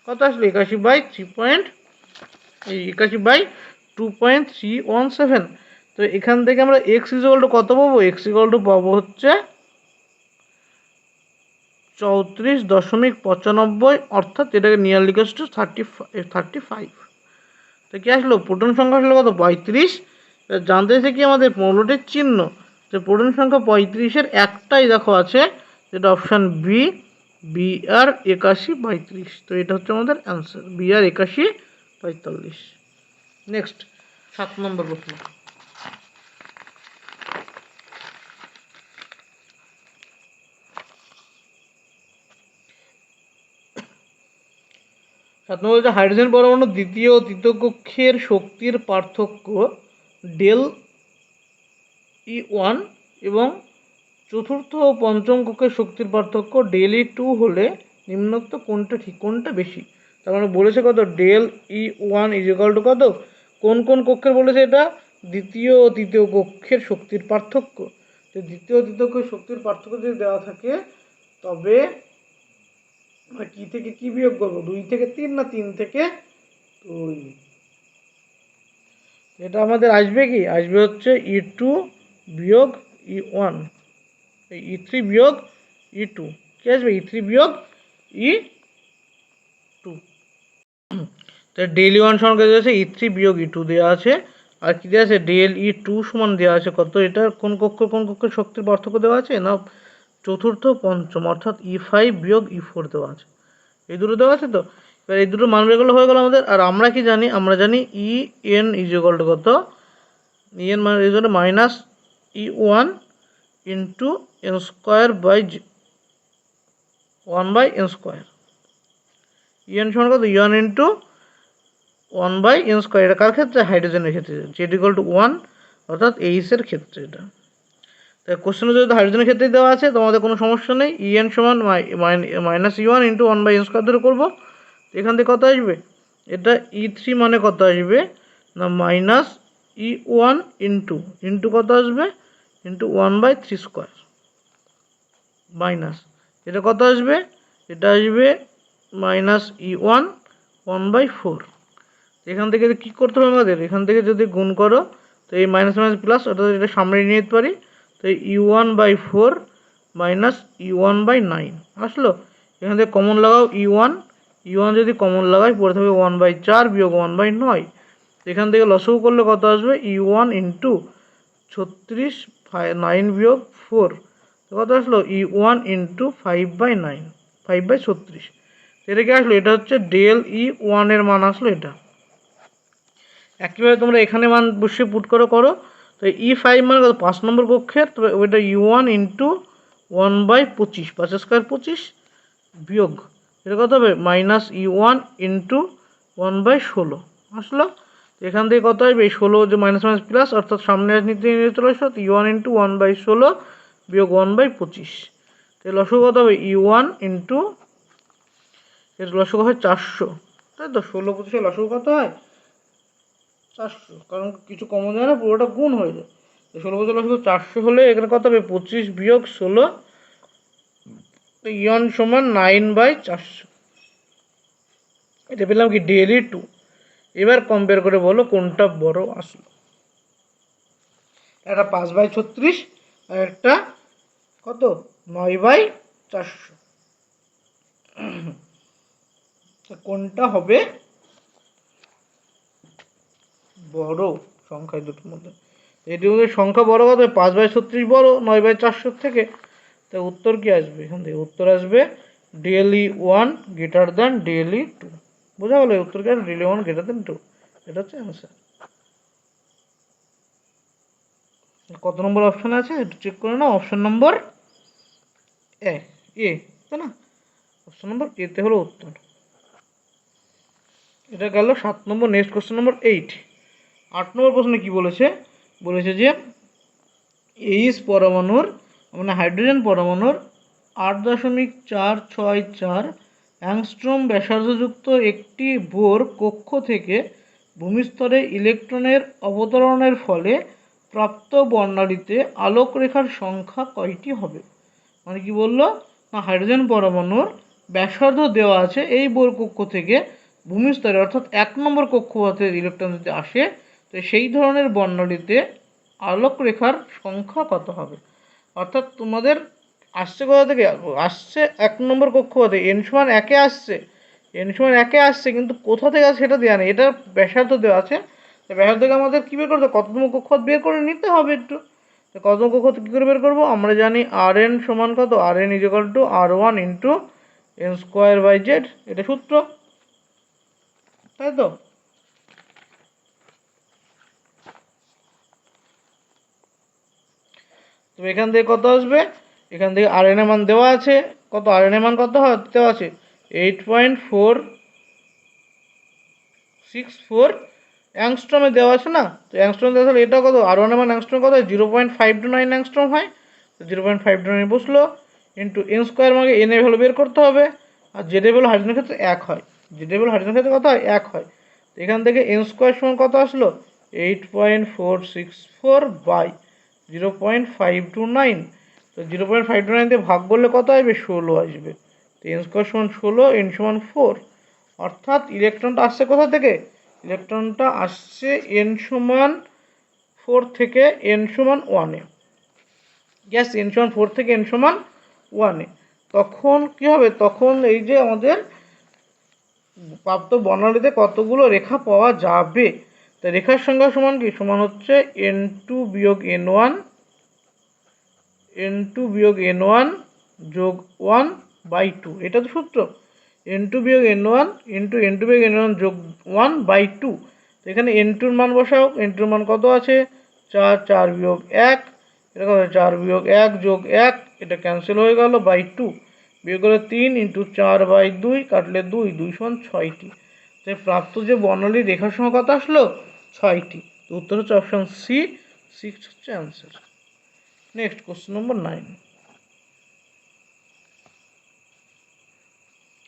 কত আসলে 81/2.317। তো এখান থেকে আমরা এক্স ইকুয়াল টু কত পাবো, এক্স ইকুয়াল টু পাবো হচ্ছে 34.95, অর্থাৎ এটাকে নিয়ারলি ইকুয়ালস টু 35। তো কি আসলো, প্রোটন সংখ্যা আসলে কত, 35। জানতে চাইছে কি আমাদের মৌলটির চিহ্ন, যে প্রোটন সংখ্যা 35-এর একটাই দেখো আছে, যেটা অপশান বি, BR 81/30। তো এটা হচ্ছে আমাদের অ্যান্সার, BR 81/43। নেক্সট 7 নম্বর প্রশ্ন। 7 নম্বর হচ্ছে হাইড্রোজেন পরমাণু দ্বিতীয় ও তৃতীয় কক্ষের শক্তির পার্থক্য ডেল E1 এবং চতুর্থ ও পঞ্চম কক্ষের শক্তির পার্থক্য ডেল E2 হলে নিম্নোক্ত কোনটা ঠিক, কোনটা বেশি। তার মানে বলেছে কত, del E1 is equal to কত, কোন কোন কক্ষের বলেছে এটা, দ্বিতীয় ও তৃতীয় কক্ষের শক্তির পার্থক্য। তো দ্বিতীয় ও তৃতীয় কক্ষের শক্তির পার্থক্য যদি দেওয়া থাকে তবে কি থেকে কি বিয়োগ করবো, 2 থেকে 3 না 3 থেকে 2। এটা আমাদের আসবে কি, আসবে হচ্ছে E2 বিয়োগ E1, E3 বিয়োগ E2, কি আসবে, E3 বিয়োগ E2। তো ডেল E1 সমান দেওয়া আছে E3 বিয়োগ E2 দেওয়া আছে, আর কি দেওয়া আছে, ডেল E2 সমান দেওয়া আছে কত, এটা কোন কক্ষের শক্তির পার্থক্য দেওয়া আছে না, চতুর্থ পঞ্চম, অর্থাৎ E5 বিয়োগ E4 দেওয়া আছে, এই দুটো দেওয়া আছে। তো এবার এই দুটো মান বের করলে হয়ে গেল আমাদের। আর আমরা কি জানি, আমরা জানি EN ইজ ইকুয়াল টু কত, EN মানে is minus E1 into N square by 1/N square. EN সমান কত, E1 ইন্টু 1/N স্কোয়ার। এটা কার ক্ষেত্রে, হাইড্রোজেনের ক্ষেত্রে, জেড ইকুয়াল টু 1, অর্থাৎ এইচের ক্ষেত্রে এটা। তাই কোশ্চেনে যদি হাইড্রোজেনের ক্ষেত্রে দেওয়া আছে তোমাদের কোনো সমস্যা নেই, EN সমান minus E1 into 1/N square ধরে করবো। এখান থেকে কত আসবে, এটা E3 মানে কত আসবে না, মাইনাস E1 ইন্টু কত আসবে, ইন্টু 1/3 স্কোয়ার মাইনাস, এটা কত আসবে, এটা আসবে মাইনাস E1 1/4। এখান থেকে কী করতে হবে আমাদের, এখান থেকে যদি গুণ করো তো এই মাইনাস মাইনাস প্লাস, অর্থাৎ এটা সামনে নিয়ে যেতে পারি। তো E1/4 মাইনাস E1/9 আসলো। এখান থেকে কমন লাগাও E1 যদি কমন লাগাই পড়ে থাকবে 1/4 বিয়োগ 1/9। এখান থেকে লসও করলে কত আসবে, E1 ইন্টু 36 9 বিয়োগ 4, কত আসলো, E1 ইন্টু 5/9, 5/36। এটা কি আসলো, এটা হচ্ছে ডেল E1 এর মান আসলো এটা। একইভাবে তোমরা এখানে মান বসে পুট করো। তো E5 মান কত, 5 নম্বর কক্ষের, তবে ওইটা E1 ইন্টু 1/25, 5 স্কোয়ার 25 বিয়োগ এটা কত হবে, মাইনাস E1 ইন্টু 1/16 আসলো। এখান থেকে কত আসবে, এই 16 যে মাইনাস মাইনাস প্লাস, অর্থাৎ সামনে নিতে চলে আসলো, E1 ইন্টু 1/16 বিয়োগ 1/25। তো লসও কত হবে, E1 ইন্টু এর লসও হয় 400, তাই তো 16-25 লসও কত হয় 400, কারণ কিছু কমন যায় না, পুরোটা গুণ হয়ে যায়। 16 লসও 400 হলে এখানে কত হবে, 25 বিয়োগ 16, ইয়ন সমান 9/400। এটা পেলাম কি, ডেল E2। এবার কম্পেয়ার করে বলো কোনটা বড় আসলো। একটা 5/36 আর একটা কত 9/400। কোনটা হবে বড় সংখ্যা দুটোর মধ্যে? এটির মধ্যে সংখ্যা বড় কত? 5/36 বড় 9/400 থেকে। তো উত্তর কি আসবে এখান থেকে? উত্তর আসবে DLE 1 গ্রেটার দ্যান DLE 2। বোঝা গেল? উত্তর কি আসবে? DLE 1 greater than 2। এটা হচ্ছে অ্যান্সার। কত নম্বর অপশান আছে একটু চেক করে নাও। অপশান নম্বর এ, তাই না? অপশান নম্বর এতে হলো উত্তর। এটা গেল 7 নম্বর। নেক্সট কোশ্চেন নম্বর 8। 8 নম্বর প্রশ্নে কি বলেছে? বলেছে যে এইচ পরমাণুর মানে হাইড্রোজেন পরমাণুর 8.464 অ্যাংস্ট্রম ব্যাসার্ধযুক্ত একটি বোর কক্ষ থেকে ভূমিস্তরে ইলেকট্রনের অবতরণের ফলে প্রাপ্ত বর্ণালীতে আলোকরেখার সংখ্যা কয়টি হবে? মানে কি বললো না, হাইড্রোজেন পরমাণুর ব্যাসার্ধ দেওয়া আছে, এই বোর কক্ষ থেকে ভূমিস্তরে অর্থাৎ 1 নম্বর কক্ষপথে ইলেকট্রন যদি আসে, তো সেই ধরনের বর্ণালীতে আলোকরেখার সংখ্যা কত হবে? অর্থাৎ তোমাদের আসছে কোথা থেকে? আসছে 1 নম্বর কক্ষপথে, n=1 আসছে, n=1 আসছে, কিন্তু কোথা থেকে আসছে সেটা দেওয়া নেই। এটা ব্যাসার্ধ দেওয়া আছে, তো ব্যাসার্ধ থেকে আমাদের কী বের করতে হবে? কততম কক্ষপথ বের করে নিতে হবে একটু। তো কততম কক্ষপথ কী করে বের করবো? আমরা জানি Rn সমান কত? Rn = R1 × n²/z, এটা সূত্র, তাই তো? তো এখান থেকে কত আসবে? এখান থেকে Rn এর মান দেওয়া আছে, কত Rn এর মান কত হয় দেওয়া আছে? 8.464 অ্যাংস্ট্রমে দেওয়া আছে না? তো অ্যাংস্ট্রম দেওয়া তাহলে এটা কত? R1 এর মান অ্যাংস্ট্রম কত হয়? 0.529 অ্যাংস্ট্রম হয়। তো 0.529 বসলো ইন্টু n² মানে n এর ভ্যালু বের করতে হবে, আর জেড এর ভ্যালু হাইড্রোজেনের ক্ষেত্রে 1 হয়। জেড এর ভ্যালু হাইড্রোজেনের ক্ষেত্রে কত হয়? 1 হয়। তো এখান থেকে n² সমান কত আসলো? 8.464/0.529। তো 0.529 দিয়ে ভাগ করলে কত আসবে? 16 আসবে। তো n² সমান 16, n সমান 4। অর্থাৎ ইলেকট্রনটা আসছে কোথা থেকে? ইলেকট্রনটা আসছে n সমান 4 থেকে n সমান 1-এ। গ্যাস n সমান 4 থেকে n সমান 1-এ। তখন কি হবে? তখন এই যে আমাদের প্রাপ্ত বর্ণালীতে কতগুলো রেখা পাওয়া যাবে? তো রেখার সংখ্যা সমান কি? সমান হচ্ছে n2 - n1 যোগ 1/2। এটা তো সূত্র। n2 - n1 into n2 - n1 যোগ 1/2। তো এখানে n2 এর মান বসাও। n2 এর মান কত আছে? 4, 4 - 1, এটা কত? 4 - 1 যোগ 1, এটা ক্যান্সেল হয়ে গেল, /2 বিয়োগ করলে 3 ইন্টু 4/2 কাটলে 2, 2 সমান 6টি। তাই প্রাপ্ত যে বর্ণালীর রেখার সংখ্যা কত আসলো? 6টি। তো উত্তর হচ্ছে অপশন সি, 6 হচ্ছে অ্যান্সার। নেক্সট কোশ্চেন নম্বর 9।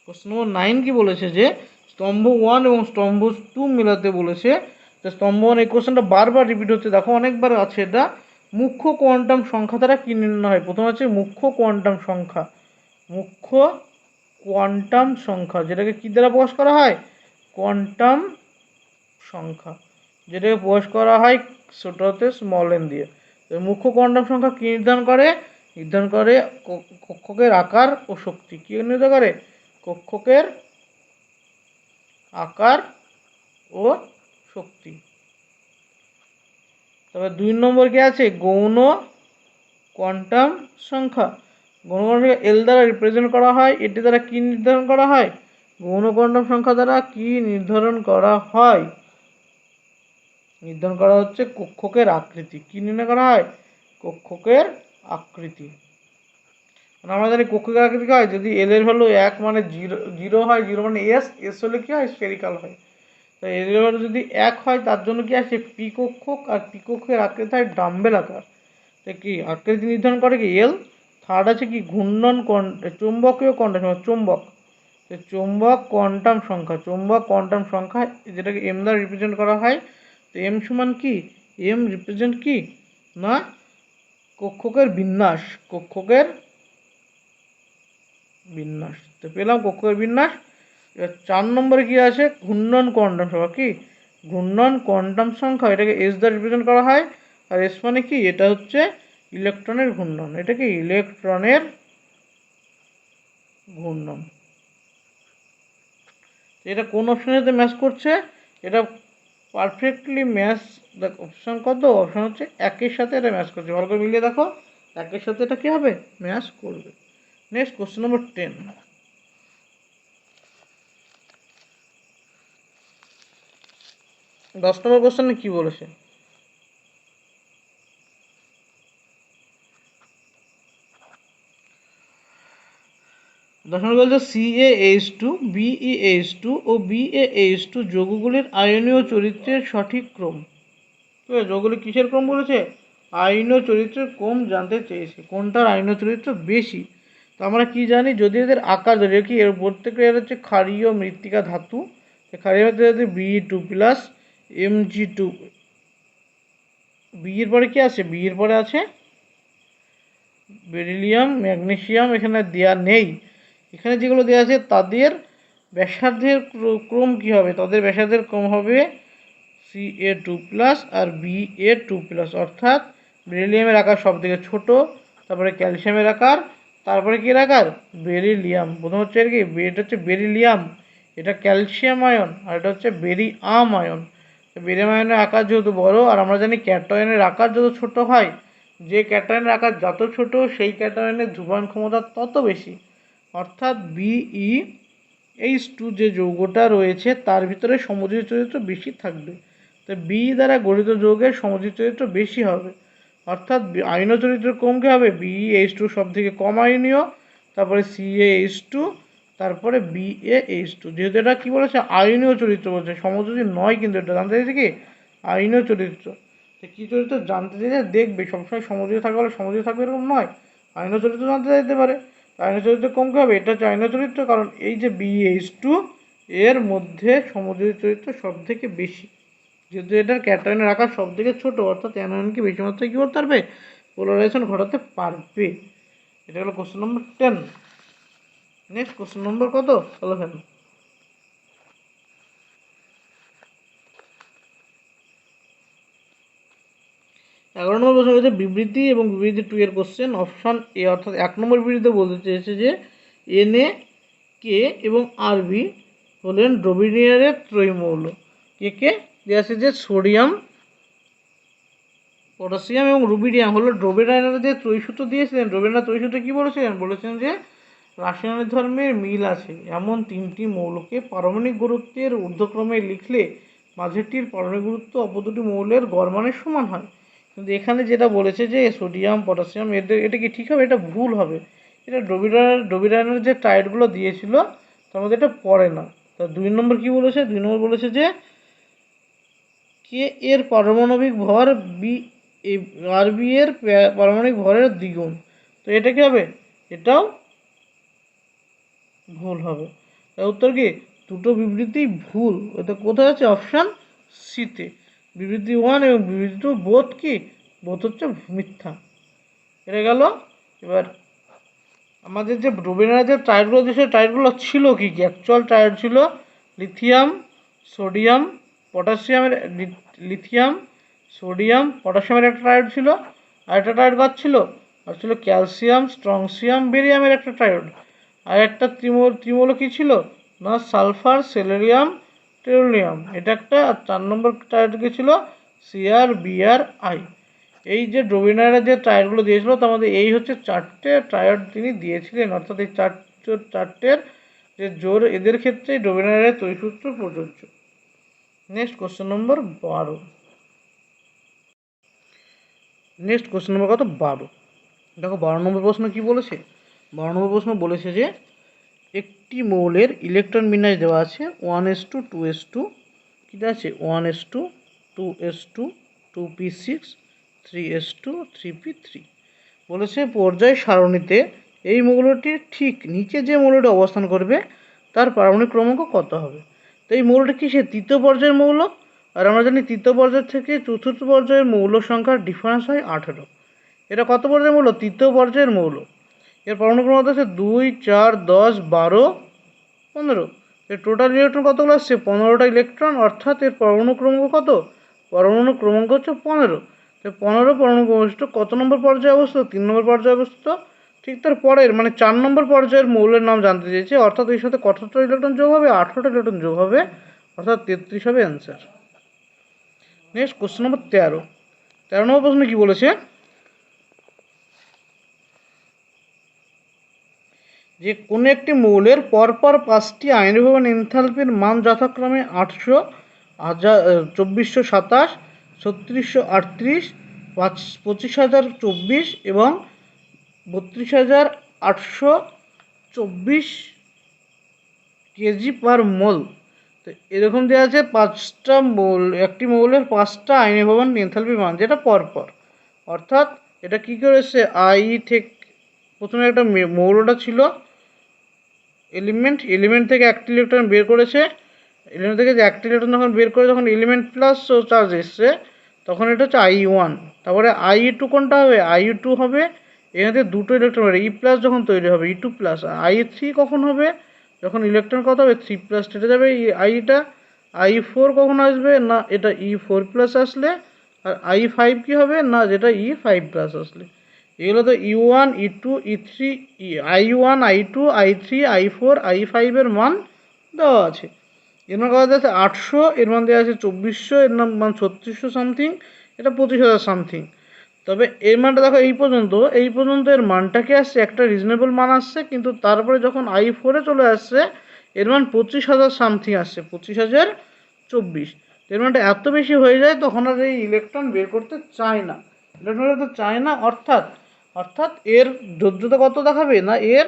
কোশ্চেন নম্বর 9 কি বলেছে? যে স্তম্ভ 1 এবং স্তম্ভ 2 মেলাতে বলেছে। তো স্তম্ভ 1, এই কোশ্চেনটা বারবার রিপিট হচ্ছে, দেখো অনেকবার আছে এটা। মুখ্য কোয়ান্টাম সংখ্যা দ্বারা কি নির্ণয় হয়? প্রথম আছে মুখ্য কোয়ান্টাম সংখ্যা। মুখ্য কোয়ান্টাম সংখ্যা, যেটাকে কি দ্বারা প্রকাশ করা হয়? কোয়ান্টাম সংখ্যা, যেটাকে প্রকাশ করা হয় ছোট হাতে স্মল n দিয়ে। তো মুখ্য কোয়ান্টাম সংখ্যা কি নির্ধারণ করে? নির্ধারণ করে কক্ষকের আকার ও শক্তি। কি নির্ধারণ করে? কক্ষকের আকার ও শক্তি। তবে 2 নম্বর কি আছে? গৌণ কোয়ান্টাম সংখ্যা। গৌণ কোয়ান্টাম সংখ্যা এল দ্বারা রিপ্রেজেন্ট করা হয়। এটি দ্বারা কি নির্ধারণ করা হয়? গৌণ কোয়ান্টাম সংখ্যা দ্বারা কি নির্ধারণ করা হয়? নির্ধারণ করা হচ্ছে কক্ষকের আকৃতি। কি নির্ণয় করা হয়? কক্ষকের আকৃতি। আমরা জানি কক্ষকের আকৃতি কি হয়? যদি এল এর ভ্যালু 1 মানে 0 হয়, 0 মানে এস, এস হলে কি হয়? স্ফেরিক্যাল হয়। তো এল এর ভ্যালু যদি 1 হয়, তার জন্য কি আছে? পি কক্ষক, আর পি কক্ষের আকৃতি হয় ডাম্বেল আকার। তো কি আকৃতি নির্ধারণ করে কি? এল। থার্ড আছে কি? ঘূর্ণন চৌম্বকীয় কোয়ান্টাম চৌম্বক। তো চৌম্বক কোয়ান্টাম সংখ্যা, চৌম্বক কোয়ান্টাম সংখ্যা, যেটাকে এম দ্বারা রিপ্রেজেন্ট করা হয়। তো এম সমান কি? এম রিপ্রেজেন্ট কি না কক্ষকের বিন্যাস, কক্ষকের বিন্যাস। তো পেলাম কক্ষকের বিন্যাস। এবার 4 নম্বরে কি আছে? ঘূর্ণন কোয়ান্টাম সংখ্যা। কি ঘূর্ণন কোয়ান্টাম সংখ্যা? এটাকে এস দ্বারা রিপ্রেজেন্ট করা হয়। আর এস মানে কি, এটা হচ্ছে ইলেকট্রনের ঘূর্ণন। এটা কি ইলেকট্রনের ঘূর্ণন। এটা কোন অপশনের সাথে ম্যাচ করছে? এটা পারফেক্টলি ম্যাচ। দেখ অপশন কত, অপশন হচ্ছে একের সাথে এটা ম্যাচ করছে। ভালো করে মিলিয়ে দেখো, একের সাথে এটা কি হবে, ম্যাচ করবে। নেক্সট কোশ্চেন নম্বর 10। 10 নম্বর কোশ্চেনে কি বলেছে? 10 নম্বর বলছে CaH2, BeH2 ও BaH2 যৌগগুলির আয়নীয় চরিত্রের সঠিক ক্রম। ঠিক আছে, যৌগগুলি কিসের ক্রম বলেছে? আয়নীয় চরিত্রের ক্রম জানতে চেয়েছে, কোনটার আয়নীয় চরিত্র বেশি। তো আমরা কি জানি, যদি এদের আকার ধরে কি, এর প্রত্যেকটা এর হচ্ছে ক্ষারীয় মৃত্তিকা ধাতু। ক্ষারীয় মৃত্তিকা Be2+, Mg2। বি এর পরে কি আছে? বি এর পরে আছে বেরিলিয়াম, ম্যাগনেসিয়াম। এখানে দেওয়া নেই। এখানে যেগুলো দেওয়া আছে তাদের ব্যাসার্ধের ক্রম কি হবে? তাদের ব্যাসার্ধের ক্রম হবে Ca2+ আর Ba2+। অর্থাৎ বেরিলিয়ামের আকার সব থেকে ছোট, তারপরে ক্যালসিয়ামের আকার, তারপরে কি আকার? বেরিলিয়াম। প্রথম হচ্ছে আর কি, এটা হচ্ছে বেরিলিয়াম, এটা ক্যালসিয়াম আয়ন, আর এটা হচ্ছে বেরিয়াম আয়ন। বেরিয়াম আয়নের আকার যেহেতু বড়, আর আমরা জানি ক্যাটায়নের আকার যত ছোট হয়, যে ক্যাটায়নের আকার যত ছোট সেই ক্যাটায়নের ধ্রুবণ ক্ষমতা তত বেশি। অর্থাৎ BeH2 যে যৌগটা রয়েছে তার ভিতরে সমযোজী চরিত্র বেশি থাকবে। তো বি দ্বারা গঠিত যৌগের সমযোজী চরিত্র বেশি হবে। অর্থাৎ আয়নীয় চরিত্র কম কি হবে? BeH2 সব থেকে কম আয়নীয়, তারপরে CaH2, তারপরে BaH2। যেহেতু এটা কি বলেছে, আয়নীয় চরিত্র বলছে, সমযোজী নয়, কিন্তু এটা জানতে চাইছে কি, আয়নীয় চরিত্র। কী চরিত্র জানতে চাইলে দেখবে, সবসময় সমযোজী থাকবে বলে সমযোজী থাকবে এরকম নয়, আয়নীয় চরিত্র জানতে চাইতে পারে। আয়নীয় চরিত্র কম কি হবে? এটা হচ্ছে আয়নীয় চরিত্র, কারণ এই যে BeH2 এর মধ্যে সমযোজী চরিত্র সব থেকে বেশি, যেহেতু এটার ক্যাটায়নের আকার সব থেকে ছোট, অর্থাৎ অ্যানায়নকে বেশি মাত্রায় কী করতে পারবে? পোলারাইজেশন ঘটাতে পারবে। এটা হলো কোশ্চেন নম্বর 10। নেক্সট কোশ্চেন নম্বর কত? 11। 11 নম্বর প্রশ্ন হচ্ছে বিবৃতি এবং বিবৃতি 2 এর কোশ্চেন। অপশান এ অর্থাৎ 1 নম্বর বিবৃতিতে বলতে চেয়েছে যে Na, K এবং Rb হলেন ড্রোবিনিয়ারের ত্রয়ী মৌল। কে দেওয়া আছে যে সোডিয়াম, পটাশিয়াম এবং রুবিডিয়াম হলো ড্রোবিনিয়ারের যে ত্রয়ী সূত্র দিয়েছিলেন। ড্রোবিনিয়ার ত্রয়ী সূত্রে কী বলেছিলেন? বলেছেন যে রাসায়নিক ধর্মের মিল আছে এমন তিনটি মৌলকে পারমাণবিক গুরুত্বের ঊর্ধ্বক্রমে লিখলে মাঝেরটির পারমাণবিক গুরুত্ব অপর দুটি মৌলের গড় মানের সমান হয়। কিন্তু এখানে যেটা বলেছে যে সোডিয়াম, পটাশিয়াম, এটা কি ঠিক হবে? এটা ভুল হবে। এটা ড্রোবিনিয়ারের যে টাইডগুলো দিয়েছিল তার মধ্যে এটা পড়ে না। তা 2 নম্বর কী বলেছে? 2 নম্বর বলেছে যে কে এর পারমাণবিক ভর আরবি এর পারমাণবিক ভরের দ্বিগুণ। তো এটা কি হবে? এটাও ভুল হবে। তার উত্তর কি? দুটো বিবৃতি ভুল। এটা কোথায় আছে? অপশান সিতে। বিবৃতি 1 এবং বিবৃতি 2 বোথ কি? বোথ হচ্ছে মিথ্যা। এটা গেল। এবার আমাদের যে ড্রোবিনিয়ারের যে টায়ারগুলো দিয়েছে, টায়ারগুলো ছিল কি কি? অ্যাকচুয়াল টায়ার ছিল লিথিয়াম, সোডিয়াম, পটাশিয়ামের, লিথিয়াম, সোডিয়াম, পটাশিয়ামের একটা টায়ার ছিল, আর একটা টায়ার কাজ ছিল, আর ছিল ক্যালসিয়াম, স্ট্রংসিয়াম, বেরিয়ামের একটা টায়ার। আর একটা ত্রিমৌল কী ছিল না? সালফার, সেলেরিয়াম, টেলোনিয়াম, এটা একটা। আর 4 নম্বর টায়ার কী ছিল? CrBrI। এই যে ড্রোবিনিয়ারের যে টায়ারগুলো দিয়েছিল তার মধ্যে এই হচ্ছে 4টে টায়ার তিনি দিয়েছিলেন। অর্থাৎ এই চারটের যে জোর, এদের ক্ষেত্রে ড্রোবিনিয়ারের ত্রয়ী সূত্র প্রযোজ্য। নেক্সট কোশ্চেন নম্বর 12। নেক্সট কোশ্চেন নম্বর কত? 12। দেখো 12 নম্বর প্রশ্ন কি বলেছে? 12 নম্বর প্রশ্ন বলেছে যে একটি মৌলের ইলেকট্রন বিন্যাস দেওয়া আছে 1s2 2s2, কী আছে? 1s2 2s2 2p6 3s2 3p3। বলেছে পর্যায় সারণীতে এই মৌলটির ঠিক নিচে যে মৌলটি অবস্থান করবে তার পারমাণবিক ক্রমাঙ্ক কত হবে? তো এই মৌলটি কি? সে তৃতীয় পর্যায়ের মৌল, আর আমরা জানি তৃতীয় পর্যায় থেকে চতুর্থ পর্যায়ের মৌল সংখ্যার ডিফারেন্স হয় 18। এটা কত পর্যায়ের মৌল? তৃতীয় পর্যায়ের মৌল। এর পারমাণবিক ক্রমাঙ্ক আছে 2, 4, 10, 12, 15। এর টোটাল ইলেকট্রন কতগুলো আসছে? 15টা ইলেকট্রন। অর্থাৎ এর পরমাণু ক্রমাঙ্ক কত? পরমাণু ক্রমাঙ্ক হচ্ছে 15। তো 15 পরমাণু কত নম্বর পর্যায়ে অবস্থিত? 3 নম্বর পর্যায়ে অবস্থিত। ঠিক তার পরের মানে 4 নম্বর পর্যায়ের মৌলের নাম জানতে চেয়েছে, অর্থাৎ এর সাথে কতটা ইলেকট্রন যোগ হবে? 18টা ইলেকট্রন যোগ হবে, অর্থাৎ 33 হবে অ্যান্সার। নেক্সট কোশ্চেন নম্বর 13 নম্বর প্রশ্নে কি বলেছে যে কোনো একটি মৌলের পরপর 5টি আয়নীভবন এনথালপির মান যথাক্রমে 800, 2427, 3638, 25024 এবং 32824 কেজি পার মোল। তো এরকম দেওয়া আছে একটি মৌলের 5টা আয়নীভবন এনথালপি মান, যেটা পরপর, অর্থাৎ এটা কী করেছে, থেকে প্রথমে একটা মৌলটা ছিল এলিমেন্ট থেকে একটি ইলেকট্রন বের করেছে, এলিমেন্ট থেকে যে একটি ইলেকট্রন যখন বের করে যখন এলিমেন্ট প্লাস চার্জ এসছে তখন এটা হচ্ছে I1। তারপরে I2 কোনটা হবে? I2 হবে এখান থেকে দুটো ইলেকট্রন হবে, E+ যখন তৈরি হবে E2+। I3 কখন হবে? যখন ইলেকট্রন কত হবে? 3+ কেটে যাবে আইটা। I4 কখন আসবে? না এটা E4+ আসলে। আর I5 কি হবে? না যেটা E5+ আসলে। এগুলো তো E1, E2, E3, I1, I2, I3, I4, I5 এর মান দেওয়া আছে। এর মান কত আছে? 800, এর মান দেওয়া আছে 2400, এর মান 3600 সামথিং, এটা 25,000 সামথিং। তবে এর মানটা দেখো এই পর্যন্ত এর মানটা কি আসছে? একটা রিজনেবল মান আসছে, কিন্তু তারপরে যখন I4 চলে আসছে এর মান 25,000 সামথিং আসছে, 25,024। এর মানটা এত বেশি হয়ে যায় তখন আর এই ইলেকট্রন বের করতে চায় না, অর্থাৎ এর যোজ্যতা কত দেখাবে? না এর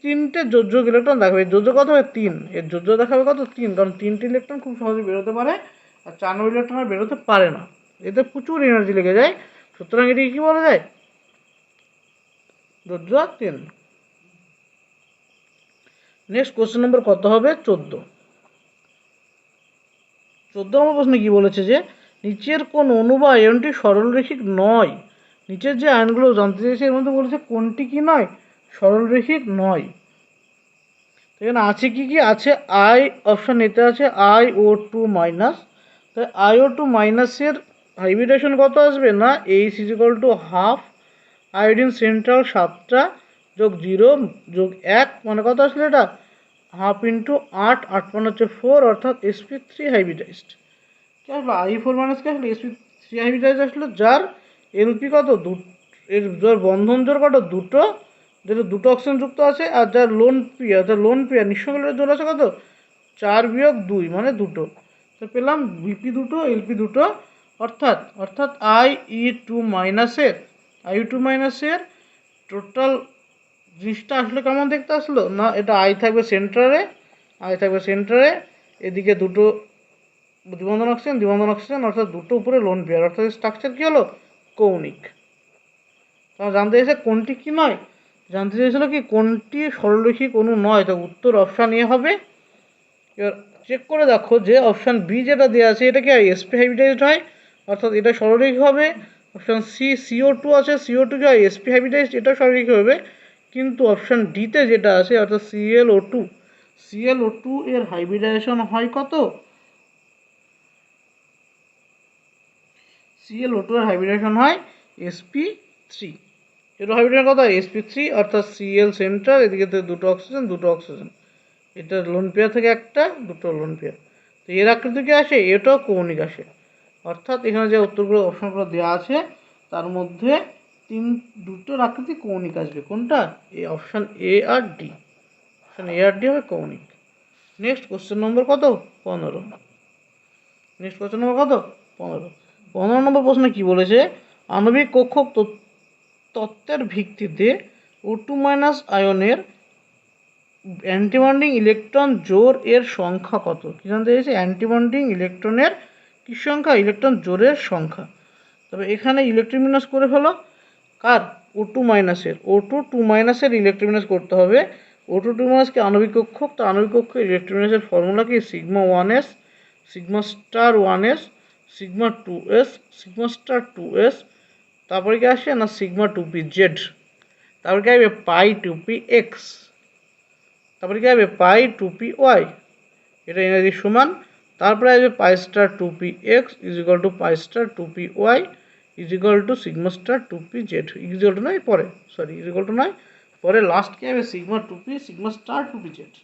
তিনটে যোজ্যক ইলেকট্রন দেখাবে। যোজ্য কত হবে? 3। এর যোজ্য দেখাবে কত? 3, কারণ 3টে ইলেকট্রন খুব সহজে বেরোতে পারে, আর 4 নম্বর ইলেকট্রন আর বেরোতে পারে না, এতে প্রচুর এনার্জি লেগে যায়। সুতরাং এটিকে কী বলা যায়? যোজ্য 3। নেক্সট কোশ্চেন নম্বর কত হবে? 14 নম্বর প্রশ্নে কি বলেছে যে নিচের কোন অণু বা আয়নটি সরলরৈখিক নয়? নিচের যে আয়নগুলো জানতে চেয়েছে এর মধ্যে বলেছে কোনটি কি নয়? সরলরৈখিক নয়। এখানে আছে কি কি আছে? অপশান এতে আছে IO2 মাইনাস। তাই IO2 মাইনাসের হাইব্রিডেশন কত আসবে? না H=½ আয়োডিন সেন্ট্রাল 7টা যোগ 0 যোগ 1 মানে কত আসলে এটা? 1/2 × 8, 8 হচ্ছে 4, অর্থাৎ sp3 হাইব্রিডাইজড। কি আসলো? I4 মাইনাস কি আসলে? sp3 হাইব্রিডাইজড আসলো, যার এলপি কত? এর যার বন্ধন জোর কত? দুটো, যেটা দুটো অক্সিজেন যুক্ত আছে, আর যার লোন পেয়ার নিঃসঙ্গের জোর আছে কত? 4-2 মানে দুটো। তো পেলাম বিপি দুটো, এলপি দুটো, অর্থাৎ IU2 মাইনাসের টোটাল জিনিসটা আসলে কেমন দেখতে আসলো? না এটা আই থাকবে সেন্টারে, এদিকে দুটো দ্বিবন্ধন অক্সিজেন, অর্থাৎ দুটো উপরে লোন পেয়ার, অর্থাৎ স্ট্রাকচার কী হলো? কৌণিক। তাহলে জানতে চাইছে কোনটি কি নয়, জানতে চেয়েছিল কি কোনটি সরলরৈখিক অণু নয়, তো উত্তর অপশান এ হবে। এবার চেক করে দেখো যে অপশান বি যেটা দেওয়া আছে এটা কি sp হাইব্রিডাইজড হয়, অর্থাৎ এটা সরলরৈখিক হবে। অপশান সি CO2 আছে, CO2 কি হয়? sp হাইব্রিডাইজড, এটা সরলরৈখিক হবে। কিন্তু অপশান ডিতে যেটা আছে অর্থাৎ ClO2 এর হাইব্রিডাইজেশন হয় কত? ClO2 এর হাইব্রিডাইজেশন হয় sp3। এর হাইব্রিডাইজেশন কত? sp3, অর্থাৎ Cl সেন্টার, এদিকে দুটো অক্সিজেন, এটা লোন পেয়ার থেকে একটা, দুটো লোন পেয়ার। তো এর আকৃতি কি আসে? এটাও কৌণিক আসে। অর্থাৎ এখানে যে উত্তরগুলো অপশনগুলো দেওয়া আছে তার মধ্যে দুটোর আকৃতি কৌণিক আসবে। কোনটা? এই অপশান এ আর ডি। অপশান এ আর ডি হবে কৌণিক। নেক্সট কোশ্চেন নম্বর কত? 15। নেক্সট কোশ্চেন নম্বর কত? 15। 15 নম্বর প্রশ্নে কি বলেছে? আণবিক কক্ষক তত্ত্বের ভিত্তিতে O2 মাইনাস আয়নের অ্যান্টিবন্ডিং ইলেকট্রন জোর এর সংখ্যা কত? কি জানতে চাইছে? অ্যান্টিবন্ডিং ইলেকট্রনের কি সংখ্যা? ইলেকট্রন জোরের সংখ্যা। তবে এখানে ইলেকট্রোমিনাস করে ফেলো। কার? O2 মাইনাসের ইলেকট্রোমিনাস করতে হবে। O2 কি আণবিক কক্ষক, তো আণবিক কক্ষের ইলেকট্রোমিনাসের ফর্মুলা কি? σ1s, σ*1s, σ2s, σ*2s, তারপরে কি আসে? না σ2pz, তারপরে কি আসবে? π2px, তারপরে কি হবে? π2py, এটা এনার্জির সমান। তারপরে আসবে π*2px = π*2py, is equal two sigma star 2p Z, is equal two নয় পরে, সরি ইজ ইকুয়াল টু নয় পরে লাস্ট কি হবে sigma 2p sigma star 2p Z.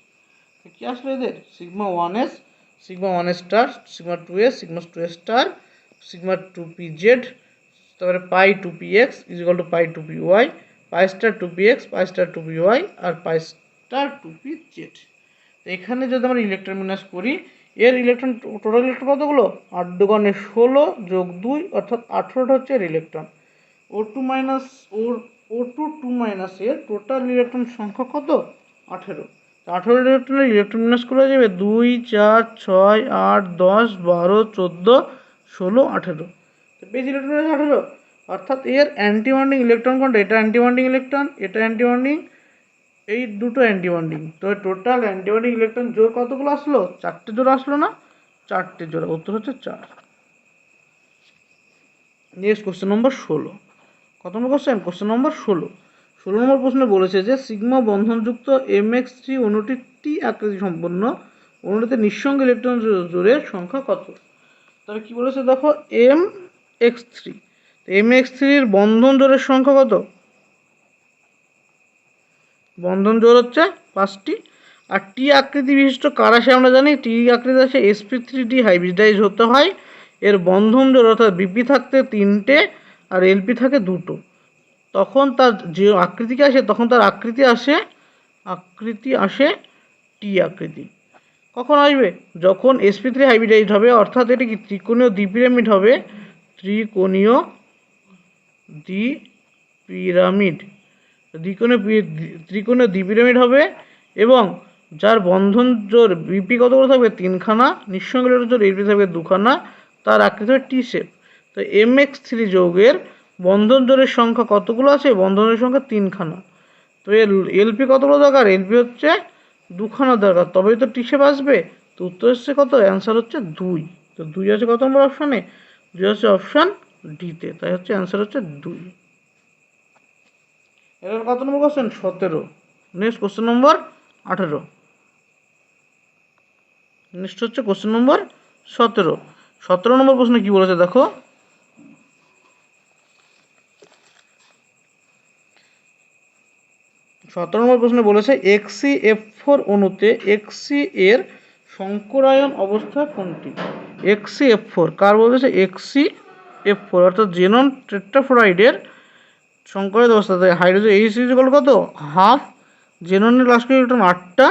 কী আসলো এদের sigma 1s sigma 1s star sigma 2s sigma 2s star sigma 2p Z, তারপরে pi 2px is equal to pi 2py, pi star 2px pi star 2py আর pi star 2p Z. এখানে যদি আমরা electron বিন্যাস করি, এর electron total electron কতগুলো 8 দুগুণে 16 যোগ 2 অর্থাৎ 18টা হচ্ছে এর electron. O2 minus O2 2 minus এর টোটাল ইলেকট্রন সংখ্যা কত 18। 18 ইলেকট্রনের ইলেকট্রন বিন্যাস করা যাবে 2 4 6 8 10 12 14 16 18। তো পেজ ইলেকট্রন 18, অর্থাৎ এর অ্যান্টি বন্ডিং ইলেকট্রন কোনটা, এটা অ্যান্টি বন্ডিং ইলেকট্রন, এটা অ্যান্টি বন্ডিং, এই দুটো অ্যান্টি বন্ডিং। তো টোটাল অ্যান্টি বন্ডিং ইলেকট্রন জোড় কতগুলো আসলো 4টে জোড় আসলো না, 4টে জোড়, উত্তর হচ্ছে 4। নেক্সট কোশ্চেন নম্বর 16, কত নম্বর কোশ্চেন, কোশ্চেন নম্বর 16। 16 নম্বর প্রশ্নে বলেছে যে সিগমা বন্ধনযুক্ত MX3 অণুটি টি আকৃতি সম্পন্ন অণুটিতে নিঃসঙ্গ ইলেকট্রন জোড়ের সংখ্যা কত। তবে কি বলেছে দেখো MX3, MX3 এর বন্ধন জোড়ের সংখ্যা কত, বন্ধন জোড় হচ্ছে 5টি। আর টি আকৃতি বিশিষ্ট কার আসে আমরা জানি, টি আকৃতি আসে sp3 হাইব্রিডাইজ হতে হয়, এর বন্ধন জোড় অর্থাৎ বিপি থাকতে 3টে আর এলপি থাকে 2টো, তখন তার যে আকৃতিকে আসে তখন তার আকৃতি আসে টি আকৃতি। কখন আসবে, যখন sp3 হাইব্রিডাইজ হবে, অর্থাৎ এটা কি ত্রিকোণীয় দ্বিপিরামিড হবে, ত্রিকোণীয় দ্বিপিরামিড হবে, এবং যার বন্ধন জোড় বিপি কতগুলো থাকবে 3খানা, নিঃসঙ্গ ইলেকট্রন জোড় এলপি থাকবে 2খানা, তার আকৃতি হবে টি শেপ। তো MX3 যৌগের বন্ধন জোড়ের সংখ্যা কতগুলো আছে, বন্ধনের সংখ্যা 3খানা। তো এর এলপি কতগুলো দরকার, এলপি হচ্ছে 2খানা দরকার, তবেই তো টি শেপ আসবে। তো উত্তর হচ্ছে কত, অ্যান্সার হচ্ছে 2। তো 2 আছে কত নম্বর অপশানে, 2 হচ্ছে অপশান ডিতে, তাই হচ্ছে অ্যান্সার হচ্ছে 2। এবার কত number question 17। Next question number 18। Next হচ্ছে কোশ্চেন নম্বর 17। 17 নম্বর প্রশ্নে কি বলেছে দেখো, সতেরো নম্বর প্রশ্নে বলেছে XCF4 অণুতে XC এর সংকরায়ন অবস্থা কোনটি। XCF4 কার বলেছে, XCF4 অর্থাৎ জেনন টেট্রাফ্লোরাইডের সংকরায়ন অবস্থা, হাইড্রোজেন এইচ ইকুয়াল কত হাফ, জেননের লাস্ট ইলেকট্রন 8টা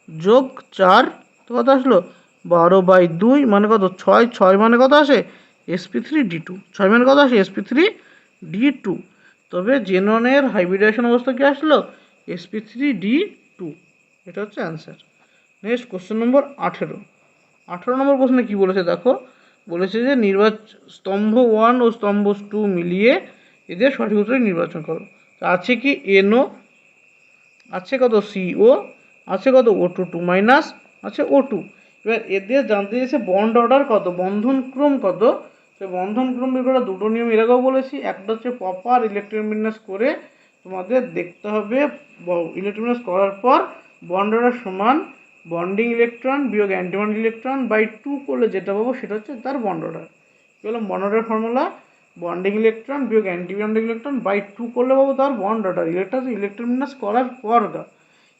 যোগ 4, তো কত আসলো 12/2 মানে কত 6, 6 মানে কত আসে sp3d2, 6 মানে কত আসে sp3d2। তবে জেননের হাইব্রিডাইজেশন অবস্থা কি আসলো sp3d2, এটা হচ্ছে অ্যান্সার। Next question number 18। 18 নম্বর প্রশ্নে কি বলেছে দেখো, বলেছে যে স্তম্ভ 1 ও স্তম্ভ 2 মিলিয়ে এদের সঠিক উত্তর নির্বাচন করো। আছে কি NO, আছে কত CO, আছে কত O2 2 মাইনাস, আছে O2। এবার এদের জানতে চাইছে বন্ড অর্ডার কত, বন্ধন ক্রম কত। সে বন্ধন ক্রম বের করা দুটো নিয়ম এর আগেও বলেছি, একটা হচ্ছে প্রপার ইলেকট্রন বিন্যাস করে তোমাদের দেখতে হবে, ইলেকট্রন বিন্যাস করার পর বন্ড অর্ডার সমান বন্ডিং ইলেকট্রন বিয়োগ অ্যান্টিবন্ডিং ইলেকট্রন বাই 2 করলে যেটা পাবো সেটা হচ্ছে তার বন্ড অর্ডার। কি হলো bond order formula, bonding electron বিয়োগ অ্যান্টিবন্ডিং ইলেকট্রন বাই 2 করলে পাবো তার বন্ড অর্ডার, ইলেকট্রন বিন্যাস করার পর।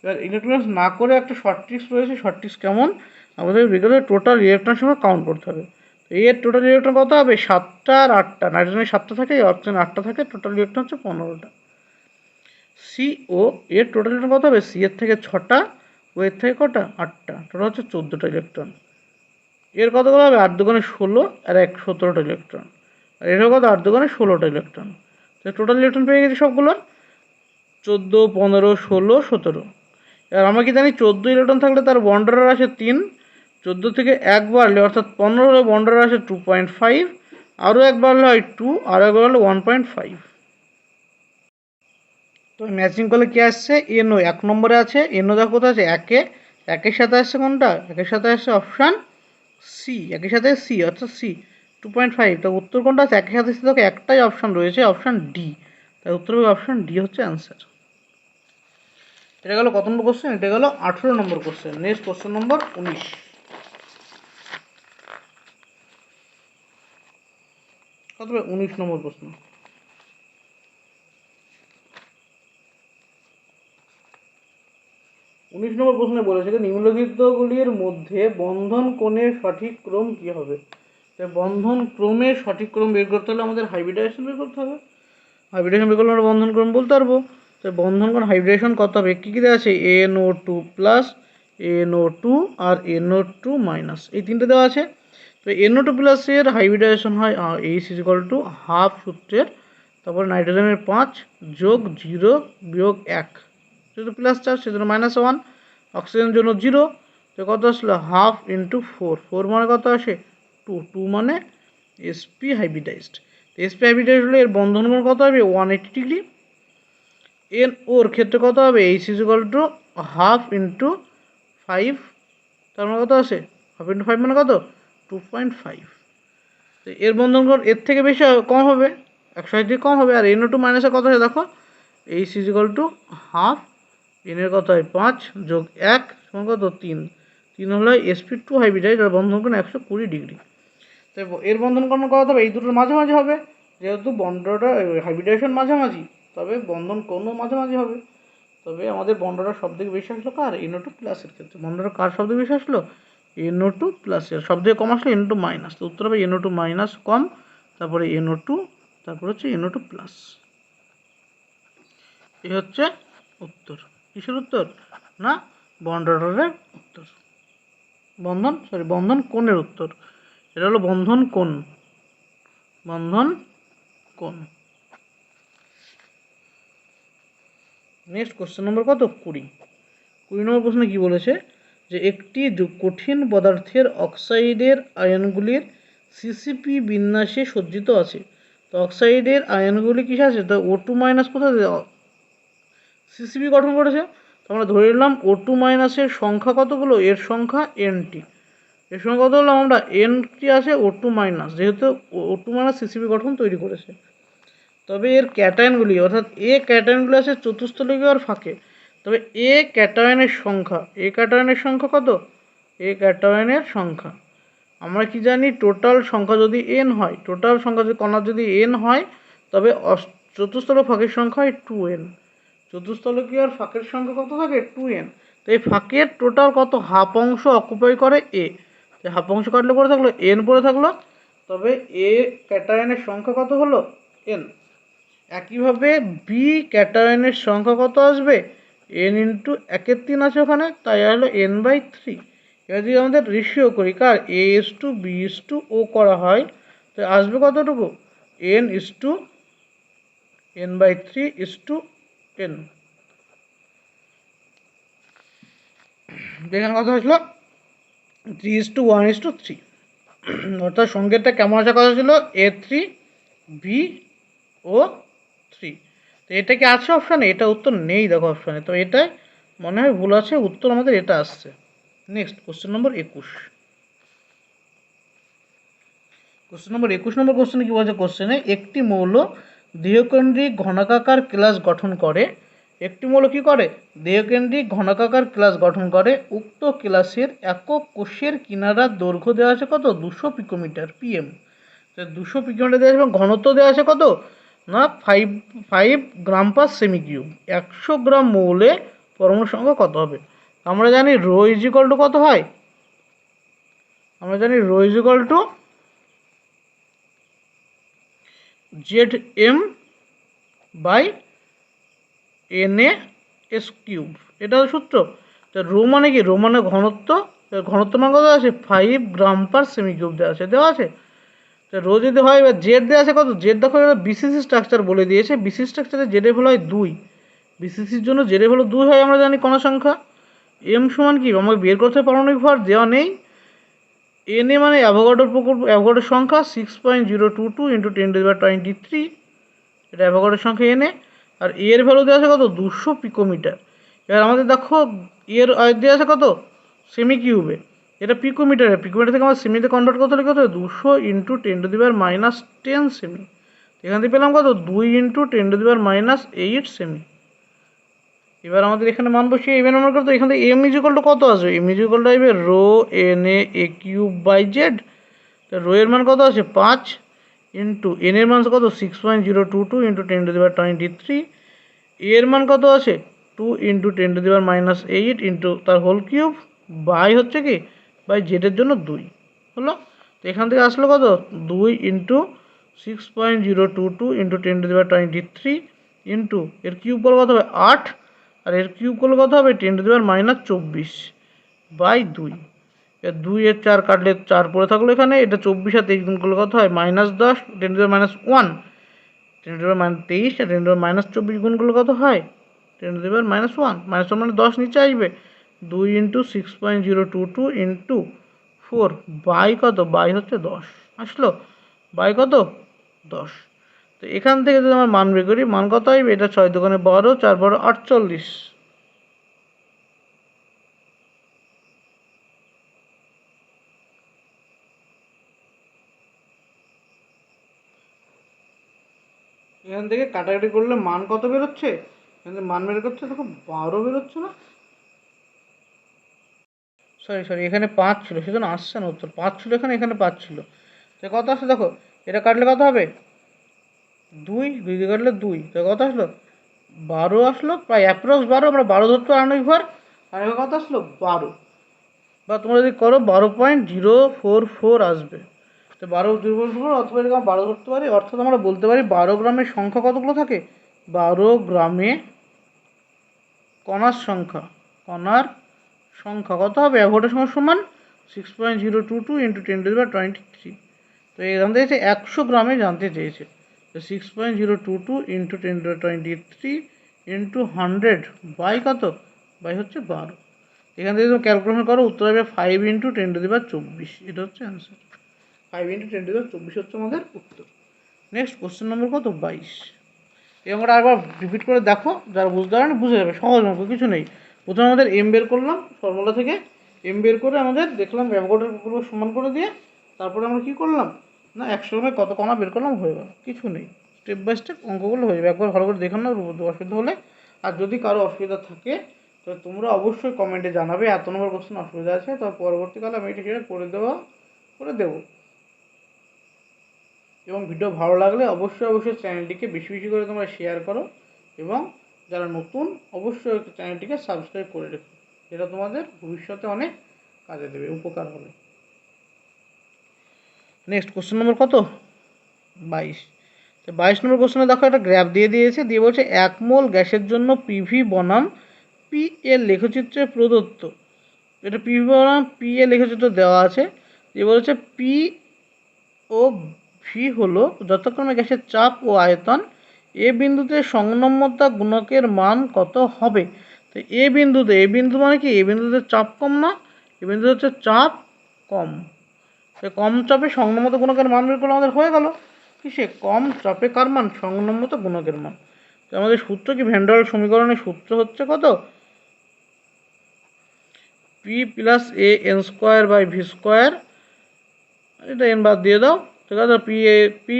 এবার ইলেকট্রন বিন্যাস না করে একটা শর্ট ট্রিক্স রয়েছে, শর্ট ট্রিক্স কেমন, আমাদের বিকেলে টোটাল ইলেকট্রন সংখ্যা কাউন্ট করতে হবে। এর টোটাল ইলেকট্রন কত হবে 7টা আর 8টা, নাইট্রোজেনের 7টা থাকে, অক্সিজেন 8টা থাকে, টোটাল ইলেকট্রন হচ্ছে 15টা। CO এর টোটাল ইলেকট্রন কত হবে, সি এর থেকে 6টা, ও এর থেকে কটা 8টা, টোটাল হচ্ছে 14টা ইলেকট্রন। এর কতগুলো হবে 8 দুগুণে 16 আর 17টা ইলেকট্রন, আর এরও কত 8 দুগুণে 16টা ইলেকট্রন। তো টোটাল ইলেকট্রন পেয়ে গেছি সবগুলোর 14 15 16 17। এবার আমরা কি জানি 14 ইলেকট্রন থাকলে তার বন্ড অর্ডার আসে 3, 14 থেকে 1 বাড়লে অর্থাৎ 15 হলে বন্ড অর্ডার আসে 2.5, আরও 1 বাড়লে হয় 2, আরও 1 বাড়লে 1.5। তো ম্যাচিং করলে কি আসছে NO 1 নম্বরে আছে, NO দেখো কোথায় আছে 1-এ, 1-এর সাথে আসছে কোনটা, 1-এর সাথে আসছে অপশান সি, 1-এর সাথে সি অর্থাৎ সি 2.5। তো উত্তর কোনটা আছে, 1-এর সাথে দেখো একটাই অপশান রয়েছে অপশান ডি, তাই উত্তর হবে অপশান ডি হচ্ছে অ্যান্সার। এটা গেল কত নম্বর কোশ্চেন, এটা গেল 18 নম্বর কোশ্চেন। নেক্সট কোশ্চেন নম্বর 19। কত হবে 19 নম্বর প্রশ্ন। 19 নম্বর প্রশ্নে বলেছে যে নিম্নলিখিতগুলির মধ্যে বন্ধন কোণের সঠিক ক্রম কী হবে। বন্ধন ক্রমের সঠিক ক্রম বের করতে হলে আমাদের হাইব্রিডাইজেশন বের করতে হবে। হাইব্রিডাইজেশন বের করলে আমরা বন্ধন ক্রম বলতে পারবো। তো বন্ধন কোণ হাইব্রিডাইজেশন কত হবে, কী কী দেওয়া আছে, NO2 প্লাস, NO2 আর NO2 মাইনাস, এই তিনটে দেওয়া আছে। তো NO2 প্লাসের হাইব্রিডাইজেশন হয় H=½ সূত্রের, তারপর নাইট্রোজেনের 5 যোগ 0 বিয়োগ 1, যেহেতু প্লাস চার্জ সেজন্য -1, অক্সিজেনের জন্য 0, তো কত আসলো 1/2 × 4, 4 মানে কত আসে 2, 2 মানে sp হাইব্রিডাইজড। sp হাইব্রিডাইজড হলে এর বন্ধন কোণ কত হবে 180 ডিগ্রি। NOর ক্ষেত্রে কত হবে H=½ × 5, তার মানে কত আসে 1/2 × 5 মানে কত 2.5। তো এর বন্ধন কোণ এর থেকে বেশি কম হবে, 180 ডিগ্রি কম হবে। আর NO2 মাইনাসে কত হয় দেখো, H=½ n এর কত হয় 5 যোগ 1 সমান কত 3, 3 হলো sp2 হাইব্রিডাইজড, আর বন্ধন কোণ 120 ডিগ্রি। তো এর বন্ধন কোণ কত হবে, এই দুটোর মাঝামাঝি হবে, যেহেতু বন্ডটা হাইব্রিডাইজেশন মাঝামাঝি, তবে বন্ধন কোণও মাঝামাঝি হবে। তবে আমাদের বন্ডটা সব থেকে বেশি আসলো কার, NO2 প্লাসের ক্ষেত্রে। বন্ডটা কার সব থেকে বেশি আসলো, NO2 প্লাসের। সব থেকে কম আসলো NO2 মাইনাস, তো উত্তর হবে NO2 মাইনাস কম, তারপরে NO2, তারপর হচ্ছে NO2 প্লাস। এই হচ্ছে উত্তর। কিসের উত্তর, না বন্ড অর্ডারের উত্তর, বন্ধন কোণের উত্তর। এটা হলো বন্ধন কোণ, বন্ধন কোণ। নেক্সট কোশ্চেন নম্বর কত 20 নম্বর প্রশ্নে কি বলেছে, যে একটি কঠিন পদার্থের অক্সাইডের আয়নগুলির CCP বিন্যাসে সজ্জিত আছে। তো অক্সাইডের আয়নগুলি কিসে আছে, তো O2 মাইনাস কোথায় CCP গঠন করেছে। তো আমরা ধরে নিলাম O2 মাইনাসের সংখ্যা কতগুলো, এর সংখ্যা NT, এর সংখ্যা কত হলো আমরা NT আছে O2 মাইনাস, যেহেতু O2 মাইনাস CCP গঠন তৈরি করেছে। তবে এর ক্যাটায়নগুলি অর্থাৎ এ ক্যাটায়নগুলি আছে চতুস্থলিকীয় আর ফাঁকে। তবে এ ক্যাটায়নের সংখ্যা কত, এ ক্যাটায়নের সংখ্যা আমরা কি জানি, টোটাল সংখ্যা যদি n হয়, টোটাল সংখ্যা যদি কণা যদি n হয়, তবে চতুস্থলক ফাঁকের সংখ্যা হয় 2n। চতুস্থলকীয় আর ফাঁকের সংখ্যা কত থাকে 2n। তো এই ফাঁকের টোটাল কত, হাফ অংশ অকুপাই করে এ, হাফ অংশ কাটলে পড়ে থাকলো n পড়ে থাকলো। তবে এ ক্যাটায়নের সংখ্যা কত হলো n। একইভাবে বি ক্যাটায়নের সংখ্যা কত আসবে, n × 1/3 আছে ওখানে, তাই হলো n/3। এবার যদি আমাদের রেশিও করি কার, A:B:O করা হয়, তো আসবে কতটুকু n/3:n। এখানে কথা হয়েছিল 3:1:3, অর্থাৎ সংকেতটা কেমন আসার কথা ছিল A3BO3। তো এটা কি আছে অপশানে, এটা উত্তর নেই দেখো অপশানে, তো এটাই মনে হয় ভুল আছে, উত্তর আমাদের এটা আসছে। নেক্সট কোশ্চেন নম্বর 21। কোশ্চেন নম্বর 21 নম্বর কোশ্চেনে কী বলছে, কোশ্চেনে একটি মৌল দেহকেন্দ্রিক ঘনকাকার ক্লাস গঠন করে, একটি মৌল কী করে, দেহকেন্দ্রিক ঘনকাকার ক্লাস গঠন করে। উক্ত ক্লাসের একক কোষের কিনারার দৈর্ঘ্য দেওয়া আছে কত, 200 পিকোমিটার PM। 200 পিকোমিটার দেওয়া আছে এবং ঘনত্ব দেওয়া আছে কত, না 5 গ্রাম/সেমি কিউব। 100 গ্রাম মৌলে পরমাণু সংখ্যা কত হবে। আমরা জানি রো ইজিক্যাল টু কত হয়, আমরা জানি রো ইজিক্যাল টু Zm/Na^3, এটা সূত্র। তো রো মানে কি, রো মানে ঘনত্ব, ঘনত্ব মান কত আছে 5 গ্রাম/সেমি কিউব দেওয়া আছে। তো রো যদি হয়, এবার জেড দেওয়া আছে কত, জেড দেখো এবার বিসিসি স্ট্রাকচার বলে দিয়েছে, বিসিসি স্ট্রাকচারে জেডের ভ্যালু হয় 2, বিসিসির জন্য জেডের ভ্যালু 2 হয়, আমরা জানি কণা সংখ্যা। এম সমান কি, আমাকে বের করতে পারমাণবিক ভর দেওয়া নেই। এনএ মানে অ্যাভোগাড্রোর সংখ্যা 6.022 × 10⁻23, এটা অ্যাভোগাড্রোর সংখ্যা এনএ। আর এর ভ্যালু দেওয়া আছে কত 200 পিকোমিটার। এবার আমাদের দেখো এর দেওয়া আছে কত সেমি কিউবে, এটা পিকোমিটারে, পিকোমিটার থেকে আমরা সেমিতে কনভার্ট করতে হলে কত 200 × 10⁻10 সেমি। এখান থেকে পেলাম কত 2 × 10⁻8 সেমি। এবার আমাদের এখানে মান বসিয়ে ইভেন নাম্বার করতে, এখান থেকে m = কত আসবে, m = আসবে রো Na A³/z। তো রো এর মান কত আছে 5 ইন্টু এন এর মান কত 6.022 ইন্টু 10⁻23, এর মান কত আছে 2 ইন্টু 10⁻−8 ইন্টু তার হোল কিউব বাই হচ্ছে কি বাই জেডের জন্য 2 হলো। তো এখান থেকে আসলো কত 2 ইন্টু 6.022 ইন্টু 10⁻23 ইন্টু এর কিউব করলে কত হবে 8, আর এর কিউব করলে কত হবে 10⁻24 বাই 2। এর 2 এর 4 কাটলে 4 পড়ে থাকলো এখানে, এটা 24 আর 23 গুণ করলে কত হয় -10, 10⁻1, 10⁻23 আর 10⁻24 গুণ করলে কত হয় 10⁻1, -1 মানে 10 নিচে আসবে। 2 ইন্টু 6.022 ইন্টু 4 বাই কত বাই হচ্ছে 10 আসলো, বাই কত 10। তো এখান থেকে যদি আমরা মান বের করি মান কত আসবে, এটা 6 দোকানে 12, 4 12 48। এখান থেকে কাটাকাটি করলে মান কত বেরোচ্ছে, এখান থেকে মান বের করছে দেখো 12 বেরোচ্ছে না, সরি এখানে 5 ছিল সেজন্য আসছে না উত্তর, 5 ছিল এখানে, এখানে 5 ছিল। তো কত আসছে দেখো, এটা কাটলে কত হবে 2 দিয়ে কাটলে 2, তো কত আসলো 12 আসলো, প্রায় অ্যাপ্রক্স 12, আমরা 12 ধরতে আনুই ঘর, আর এবার কত আসলো 12, বা তোমরা যদি করো 12.044 আসবে। তো 12.044 অথবা এরকম 12 ধরতে পারি, অর্থাৎ আমরা বলতে পারি 12 গ্রামের সংখ্যা কতগুলো থাকে, 12 গ্রামে কণার সংখ্যা, কণার সংখ্যা কত হবে অ্যাভোটের সমান 6.022 ইন্টু 10⁻23। তো এখান থেকে 100 গ্রামে জানতে চেয়েছে, তো 6.022 ইন্টু 10⁻23 ইন্টু 100 বাই কত বাই হচ্ছে 12। এখান থেকে তুমি ক্যালকুলেশন করো, উত্তর হবে 5 ইন্টু 10⁻24, এটা হচ্ছে অ্যান্সার। 5 ইন্টু 10⁻24 হচ্ছে আমাদের উত্তর। নেক্সট কোশ্চেন নম্বর কত 22, এই অঙ্কটা আরেকবার রিপিট করে দেখো, যারা বুঝতে পারে না বুঝে যাবে, সহজ অঙ্ক কিছু নেই। প্রথমে আমাদের এম বের করলাম, ফর্মুলা থেকে এম বের করে আমাদের দেখলাম অ্যাভোগাড্রোর পুরো সমান করে দিয়ে, তারপরে আমরা কী করলাম না 100 গ্রামে কত কণা বের করলাম, হয়ে গেল, কিছু নেই, স্টেপ বাই স্টেপ অঙ্কগুলো হয়ে যাবে, একবার ভালো করে দেখে নাও অসুবিধা হলে। আর যদি কারো অসুবিধা থাকে তো তোমরা অবশ্যই কমেন্টে জানাবে, এত নম্বর কোশ্চেন অসুবিধা আছে, তো পরবর্তীকালে আমি এটা সেটা করে দেবো। এবং ভিডিও ভালো লাগলে অবশ্যই চ্যানেলটিকে বেশি বেশি করে তোমরা শেয়ার করো, এবং যারা নতুন অবশ্যই চ্যানেলটিকে সাবস্ক্রাইব করে রেখো, যেটা তোমাদের ভবিষ্যতে অনেক কাজে দেবে, উপকার হবে। নেক্সট কোশ্চেন নম্বর কত 22, তো 22 নম্বর কোশ্চেনে দেখো একটা গ্রাফ দিয়ে দিয়েছে, দিয়ে বলছে 1 মোল গ্যাসের জন্য পিভি বনাম পি এর লেখচিত্রে প্রদত্ত, এটা পিভি বনাম পি এর লেখচিত্র দেওয়া আছে, দিয়ে বলছে পি ও ভি হলো যথাক্রমে গ্যাসের চাপ ও আয়তন, এ বিন্দুতে সংনম্যতা গুণকের মান কত হবে। তো এ বিন্দু মানে কি, এ বিন্দুতে চাপ কম না, এ বিন্দুতে হচ্ছে চাপ কম, কম চাপে সংনম্যতা গুণকের মান বের করলে আমাদের হয়ে গেল কিসে কম চাপে কার মান সংনম্যতা গুণকের মান। তো আমাদের সূত্র কি, ভ্যান ডার ওয়েলস সমীকরণের সূত্র হচ্ছে কত P plus A N square by V square, এটা এন বাদ দিয়ে দাও, ঠিক আছে, P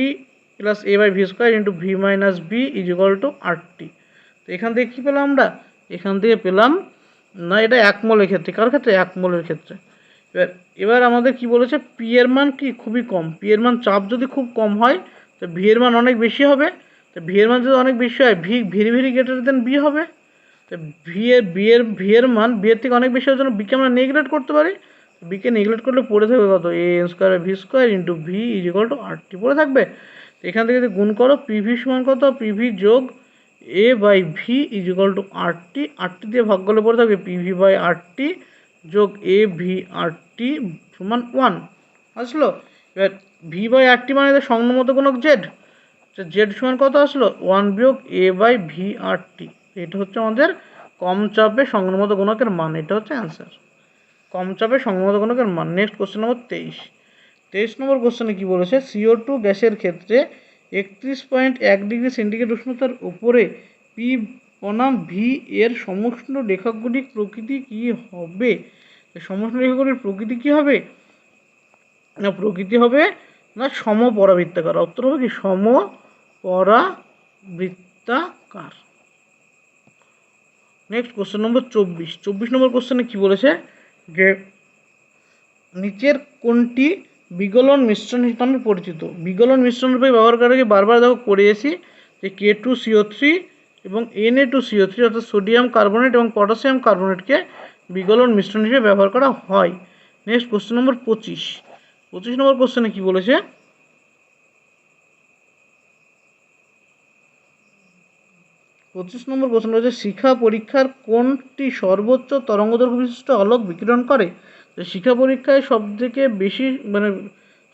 plus A by V square into V minus B is equal to RT. তো এখান থেকে কী পেলাম আমরা, এখান থেকে পেলাম না, এটা 1 মোলের ক্ষেত্রে, কার ক্ষেত্রে 1 মোলের ক্ষেত্রে। এবার আমাদের কি বলেছে, পি এর মান কি খুবই কম, পি এর মান চাপ যদি খুব কম হয় তো ভি এর মান অনেক বেশি হবে, তো ভি এর মান যদি অনেক বেশি হয় V very greater than B হবে, তো ভি এর মান বি এর থেকে অনেক বেশি হওয়ার জন্য বিকে আমরা নেগলেক্ট করতে পারি, বিকে নেগলেক্ট করলে পড়ে থাকবে কত A N square V square into V is equal to RT পড়ে থাকবে। তো এখান থেকে যদি গুণ করো পিভি সমান কত, পিভি যোগ A by V is equal to RT, RT দিয়ে ভাগ করলে পড়ে থাকবে পিভি বাই আর.টি যোগ এ ভি আর.টি সমান 1 আসলো। এবার ভি বাই আর.টি মানে সংনম্যতা গুণক জেড, জেড সমান কত আসলো 1 বিয়োগ এ বাই ভি আর.টি, এটা হচ্ছে আমাদের কম চাপে সংনম্যতা গুণকের মান, এটা হচ্ছে অ্যান্সার, কম চাপে সংনম্যতা গুণকের মান। নেক্সট কোশ্চেন নম্বর 23 নম্বর কোশ্চেনে কী বলেছে, CO2 গ্যাসের ক্ষেত্রে 31.1 ডিগ্রি সেন্টিগ্রেড উষ্ণতার উপরে পি বনাম ভি এর সমষ্ণ রেখাগুলির প্রকৃতি কী হবে। সমষ্ণ রেখাগুলির প্রকৃতি কী হবে না, প্রকৃতি হবে না সমপরাবৃত্তাকার, উত্তর হবে কি সমপরাবৃত্তাকার। নেক্সট কোশ্চেন নম্বর 24 নম্বর কোশ্চেনে কী বলেছে যে নিচের কোনটি বিগলন মিশ্রণ নামে পরিচিত। বিগলন মিশ্রণ রূপে ব্যবহার করাকে বারবার দেখো করিয়েছি যে K2CO3 এবং Na2CO3 অর্থাৎ সোডিয়াম কার্বনেট এবং পটাশিয়াম কার্বনেটকে বিগলন মিশ্রণ হিসেবে ব্যবহার করা হয়। নেক্সট কোশ্চেন নম্বর 25। 25 নম্বর কোশ্চেনে কি বলেছে? 25 নম্বর কোশ্চেন রয়েছে শিখা পরীক্ষার কোনটি সর্বোচ্চ তরঙ্গদৈর্ঘ্য বিশিষ্ট আলোক বিকিরণ করে? তো শিখা পরীক্ষায় সবথেকে বেশি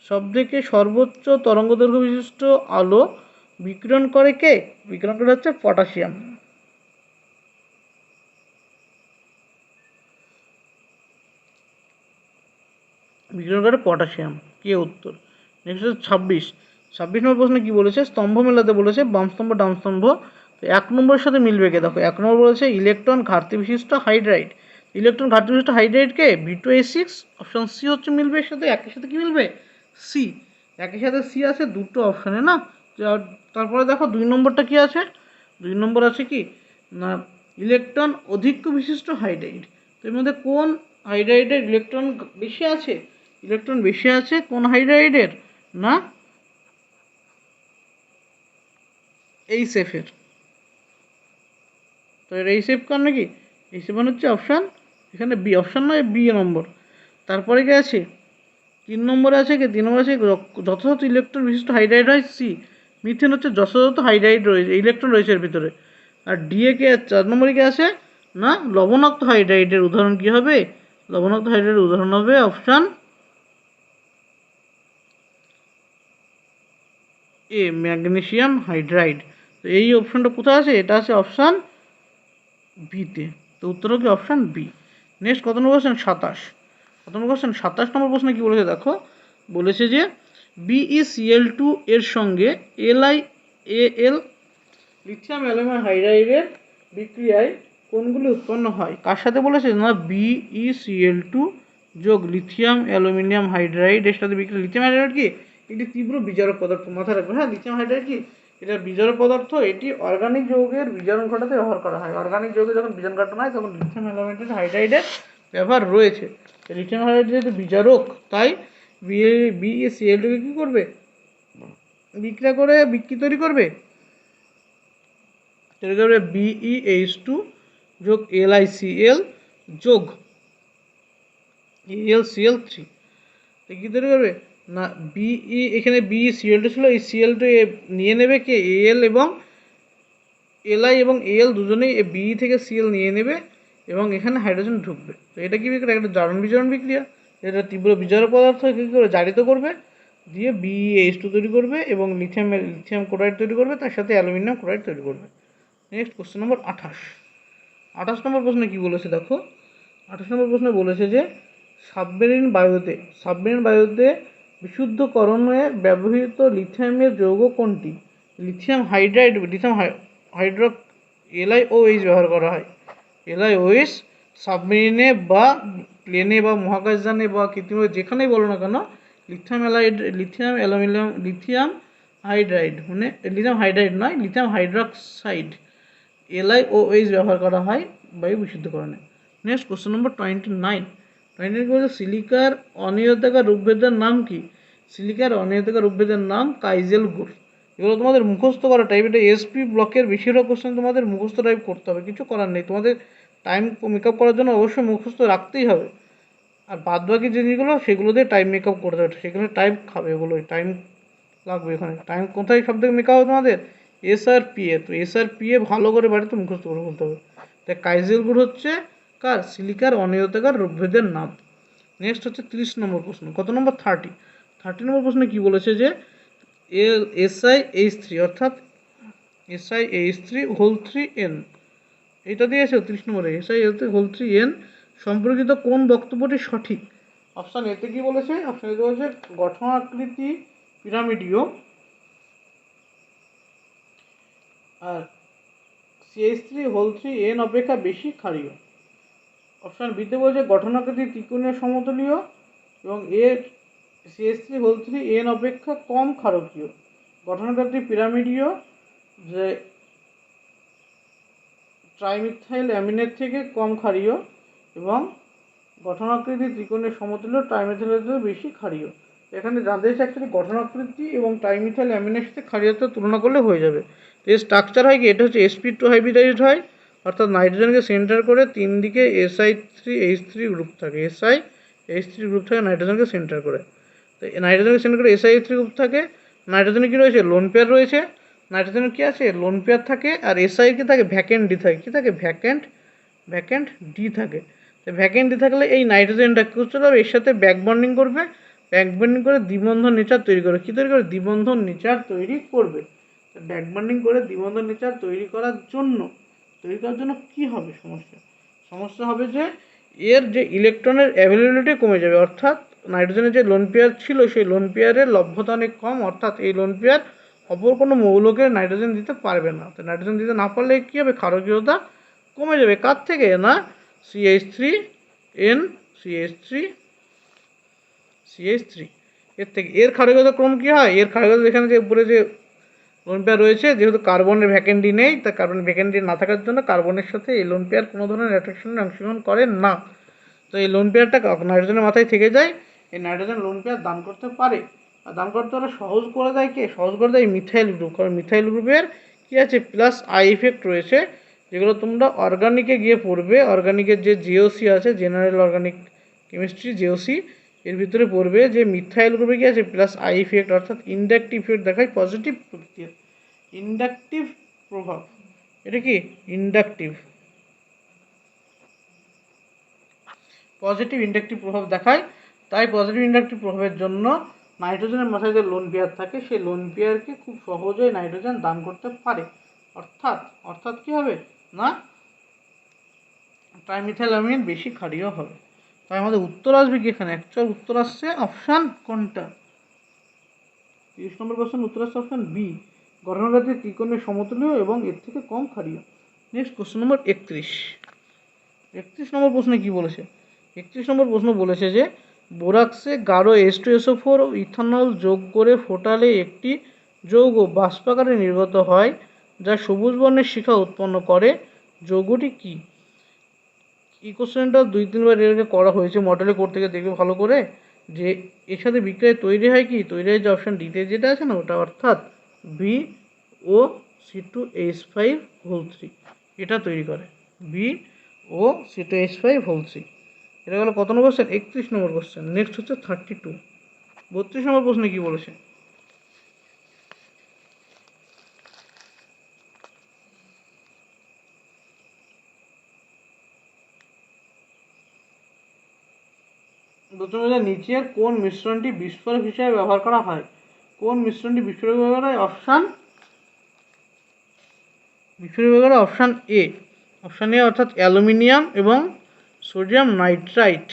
সবথেকে সর্বোচ্চ তরঙ্গদৈর্ঘ্য বিশিষ্ট আলো বিকিরণ করে কে? বিকিরণ করে হচ্ছে পটাশিয়াম। বিকিরণ করে পটাশিয়াম। কে উত্তর? নেক্সট হচ্ছে 26 নম্বর প্রশ্নে কি বলেছে? স্তম্ভ মেলাতে বলেছে বাম স্তম্ভ ডান স্তম্ভ। তো 1 নম্বরের সাথে মিলবে কে? দেখো 1 নম্বর বলেছে ইলেকট্রন ঘাটতি বিশিষ্ট হাইড্রাইড। ইলেকট্রন ঘাটতি বিশিষ্ট হাইড্রাইড কে? V2H6। অপশন সি হচ্ছে মিলবে এর সাথে। একের সাথে কি মিলবে? সি। একের সাথে সি আছে দুটো অপশানে না। তারপরে দেখো 2 নম্বরটা কি আছে? 2 নম্বর আছে কি না ইলেকট্রন অধিক্য বিশিষ্ট হাইড্রাইড। তো এর মধ্যে কোন হাইড্রাইডের ইলেকট্রন বেশি আছে? ইলেকট্রন বেশি আছে কোন হাইড্রাইডের? না এইচএফের। তো এর এইচএফ কার নাকি? এইচএফ মানে হচ্ছে অপশান এখানে বি। অপশান নয়, বি নম্বর। তারপরে কি আছে? 3 নম্বরে আছে কি? 3 নম্বরে আছে যথাযথ ইলেকট্রন বিশিষ্ট হাইড্রাইড হয় সি। মিথেন হচ্ছে যথাযথ হাইড্রাইড রয়েছে, ইলেকট্রন রয়েছে এর ভিতরে। আর ডিএ কে 4 নম্বরে কি আছে? না লবণাক্ত হাইড্রাইডের উদাহরণ কি হবে? লবণাক্ত হাইড্রাইডের উদাহরণ হবে অপশান এ ম্যাগনেসিয়াম হাইড্রাইড। তো এই অপশানটা কোথায় আছে? এটা আছে অপশান বিতে। তো উত্তর হবে অপশান বি। নেক্সট কত নম্বর কোশ্চেন? 27। কত নম্বর কোশ্চেন? 27 নম্বর প্রশ্নে কি বলেছে দেখো? বলেছে যে BeCl2 এর সঙ্গে LiAl লিথিয়াম অ্যালুমিনিয়াম হাইড্রাইডের বিক্রিয়ায় কোনগুলি উৎপন্ন হয়? কার সাথে বলেছে? না BeCl2 যোগ লিথিয়াম অ্যালুমিনিয়াম হাইড্রাইড এর সাথে বিক্রিয়া। লিথিয়াম হাইড্রাইড কি? একটি তীব্র বিজারক পদার্থ। মাথায় রাখবে। হ্যাঁ, লিথিয়াম হাইড্রাইড কি? এটা বিজারক পদার্থ। এটি অর্গানিক যৌগের বিজারণ ঘটাতে ব্যবহার করা হয়। অর্গানিক যৌগে যখন বিজারণ ঘটানো হয় তখন লিথিয়াম অ্যালুমিনিয়াম হাইড্রাইডের ব্যবহার রয়েছে। লিথিয়াম হাইড্রাইড যেহেতু বিজারক তাই BeCl2 কে কী করবে? বিক্রিয়া করে বিক্রি তৈরি করবে। তৈরি করবে BeH2 যোগ LiCl যোগ AlCl3। কী তৈরি করবে? না এখানে BeCl2 ছিল, এই Cl2 নিয়ে নেবে কে? Al এবং Li এবং Al দুজনেই Be থেকে Cl নিয়ে নেবে এবং এখানে হাইড্রোজেন ঢুকবে। তো এটা কি বিক্রিয়া? একটা জারণ বিজারণ বিক্রিয়া। এটা তীব্র বিজারক পদার্থ কী করে জারিত করবে, দিয়ে BeH2 তৈরি করবে এবং লিথিয়াম ক্লোরাইড তৈরি করবে, তার সাথে অ্যালুমিনিয়াম ক্লোরাইড তৈরি করবে। নেক্সট কোশ্চেন নম্বর 28। 28 নম্বর প্রশ্নে কী বলেছে দেখো? 28 নম্বর প্রশ্নে বলেছে যে সাবমেরিন বায়ুতে বিশুদ্ধকরণে ব্যবহৃত লিথিয়ামের যৌগ কোনটি? Lithium hydride, lithium hydro LiOH ব্যবহার করা হয়। LiOH সাবমেরিনে বা প্লেনে বা মহাকাশযানে বা কৃত্রিম যেখানেই বলো না কেন লিথিয়াম হাইড্রাইড মানে লিথিয়াম হাইড্রাইড নয়, লিথিয়াম হাইড্রক্সাইড LiOH ব্যবহার করা হয় বায়ু বিশুদ্ধকরণে। নেক্সট কোশ্চেন নম্বর 29। বলছে সিলিকার অনিয়তাকার রূপভেদের নাম কি? সিলিকার অনিয়তাকার রূপভেদের নাম কাইজেল গুড়। এগুলো তোমাদের মুখস্থ করা টাইপ। এটা এসপি ব্লকের বেশিরভাগ কোশ্চেন তোমাদের মুখস্থ টাইপ করতে হবে, কিছু করার নেই। তোমাদের টাইম মেকআপ করার জন্য অবশ্যই মুখস্থ রাখতেই হবে। আর বাদ বাকি জিনিসগুলো সেগুলো দিয়ে টাইম মেকআপ করতে হবে, সেখানে টাইম খাবে, ওগুলোই টাইম লাগবে। এখানে টাইম কোথায় সব থেকে মেকআপ হবে তোমাদের? SRPA। তো SRPA ভালো করে বাড়িতে মুখস্থ করে বলতে হবে। তাই কাইজেল গুড় হচ্ছে কার? সিলিকার অনিয়তাকার রূপভেদের নাম। নেক্সট হচ্ছে 30 নম্বর প্রশ্ন। কত নম্বর? 30 নম্বর প্রশ্নে কি বলেছে যে SiH3 অর্থাৎ SiH3 এটা দিয়েছে 30 নম্বরে। SiH3 সম্পর্কিত কোন বক্তব্যটি সঠিক? অপশান এতে কি বলেছে? অপশান এতে বলেছে গঠনাকৃতি পিরামিডীয় আর CH3 অপেক্ষা বেশি ক্ষারীয়। অপশান বিতে বলছে গঠনাকৃতি ত্রিকোণীয় সমতলীয় এবং CH3 অপেক্ষা কম ক্ষারকীয়। গঠনাকৃতি পিরামিডীয় যে ট্রাইমিথাইল অ্যামিনের থেকে কম ক্ষারীয় এবং গঠনাকৃতি ত্রিকোণের সমতুল্য ট্রাইমিথাইলের থেকে বেশি ক্ষারীয়। এখানে জানতে চাইছে অ্যাকচুয়ালি গঠন আকৃতি এবং ট্রাইমিথাইল অ্যামিনের সাথে ক্ষারীয়তা তুলনা করলে হয়ে যাবে। তো এর স্ট্রাকচার হয় কি, এটা হচ্ছে sp2 হাইব্রিডাইজড হয়, অর্থাৎ নাইট্রোজেনকে সেন্টার করে 3 দিকে si3h3 গ্রুপ থাকে, si-h3 গ্রুপ থাকে নাইট্রোজেনকে সেন্টার করে। তো নাইট্রোজেনকে সেন্টার করে si-h3 গ্রুপ থাকে, নাইট্রোজেনে কী রয়েছে, লোন পেয়ার রয়েছে, নাইট্রোজেনের কী আছে, লোন পেয়ার থাকে, আর si কি থাকে, ভ্যাকেন্ট ডি থাকে, কী থাকে, ভ্যাকেন্ট ডি থাকে। তো ভ্যাকেন্ট ডি থাকলে এই নাইট্রোজেনটা কী করতে হবে, এর সাথে ব্যাক বন্ডিং করবে, ব্যাক বন্ডিং করে দ্বিবন্ধন নেচার তৈরি করবে। কী তৈরি করবে, দ্বিবন্ধন নেচার তৈরি করবে। ব্যাক বন্ডিং করে দ্বিবন্ধন নেচার তৈরি করার জন্য কী হবে সমস্যা হবে যে এর যে ইলেকট্রনের অ্যাভেলেবিলিটি কমে যাবে, অর্থাৎ নাইট্রোজেনের যে লোন পেয়ার ছিল সেই লোন পেয়ারের লভ্যতা অনেক কম, অর্থাৎ এই লোন পেয়ার অপর কোনো মৌলকে নাইট্রোজেন দিতে পারবে না। তো নাইট্রোজেন দিতে না পারলে কী হবে, ক্ষারকীয়তা কমে যাবে। কার থেকে না, CH3 এর থেকে। এর ক্ষারকীয়তা ক্রম কী হয়, এর ক্ষারকীয়তা এখানে যে উপরে যে লোন পেয়ার রয়েছে, যেহেতু কার্বনের ভ্যাকেন্ডি নেই, তা কার্বনের ভ্যাকেন্ডি না থাকার জন্য কার্বনের সাথে এই লোন পেয়ার কোনো ধরনের অ্যাট্রাকশনে অংশগ্রহণ করে না। তো এই লোন পেয়ারটা নাইট্রোজেনের মাথায় থেকে যায়, এই নাইট্রোজেন লোন পেয়ার দান করতে পারে। আর দান করতে পারে সহজ করে দেয় কে, সহজ করে দেয় মিথাইল গ্রুপ, কারণ মিথাইল গ্রুপের কী আছে, প্লাস আই ইফেক্ট রয়েছে, যেগুলো তোমরা অর্গানিকে গিয়ে পড়বে। অর্গানিকের যে জিওসি আছে, জেনারেল অর্গানিক কেমিস্ট্রি জিওসি, এর ভিতরে পড়বে যে মিথাইল গ্রুপে কী আছে, প্লাস আই ইফেক্ট, অর্থাৎ ইন্ডাকটিভ ইফেক্ট দেখায় পজিটিভ প্রকৃতির, ইন্ডাকটিভ প্রভাব। এটা কি পজিটিভ ইন্ডাকটিভ প্রভাব দেখায়। তাই পজিটিভ ইন্ডাকটিভ প্রভাবের জন্য নাইট্রোজেনের মাথায় যে লোন পেয়ার থাকে, সেই লোন পেয়ারকে খুব সহজেই নাইট্রোজেন দান করতে পারে। অর্থাৎ কী হবে না, ট্রাইমিথাইল অ্যামিন বেশি ক্ষারীয় হবে। তাই আমাদের উত্তর আসবে কি, এখানে অ্যাকচুয়াল উত্তর আসছে অপশান কোনটা, 30 নম্বর কোশ্চেন উত্তর আসছে অপশান বি, গঠনগাত্রে ত্রিকোণের সমতুল্য এবং এর থেকে কম ক্ষারীয়। নেক্সট কোশ্চেন নম্বর 31 নম্বর প্রশ্নে কি বলেছে, 31 নম্বর প্রশ্ন বলেছে যে বোরাক্সে গাঢ় H2SO4 ও ইথানল যোগ করে ফোটালে একটি যৌগ বাষ্পাকারে নির্গত হয়, যা সবুজ বর্ণের শিখা উৎপন্ন করে, যৌগটি কি? এই কোশ্চেনটা 2-3 বার এর আগে করা হয়েছে, মডেলে করতে গিয়ে দেখবে ভালো করে যে এর সাথে বিক্রিয়া তৈরি হয় কি, তৈরি হয় যে অপশান ডিতে যেটা আছে না ওটা, অর্থাৎ BOC2H5O3 এটা তৈরি করে, BOC2H5O3। এটা গেল কত নম্বর কোশ্চেন, 31 নম্বর কোশ্চেন। নেক্সট হচ্ছে 32 নম্বর প্রশ্নে কি বলেছে, নিচের কোন মিশ্রণটি বিস্ফোরক হিসেবে ব্যবহার করা হয়, কোন মিশ্রণটি বিস্ফোরক ব্যবহার হয়, অপশান এ, অর্থাৎ অ্যালুমিনিয়াম এবং সোডিয়াম নাইট্রাইট,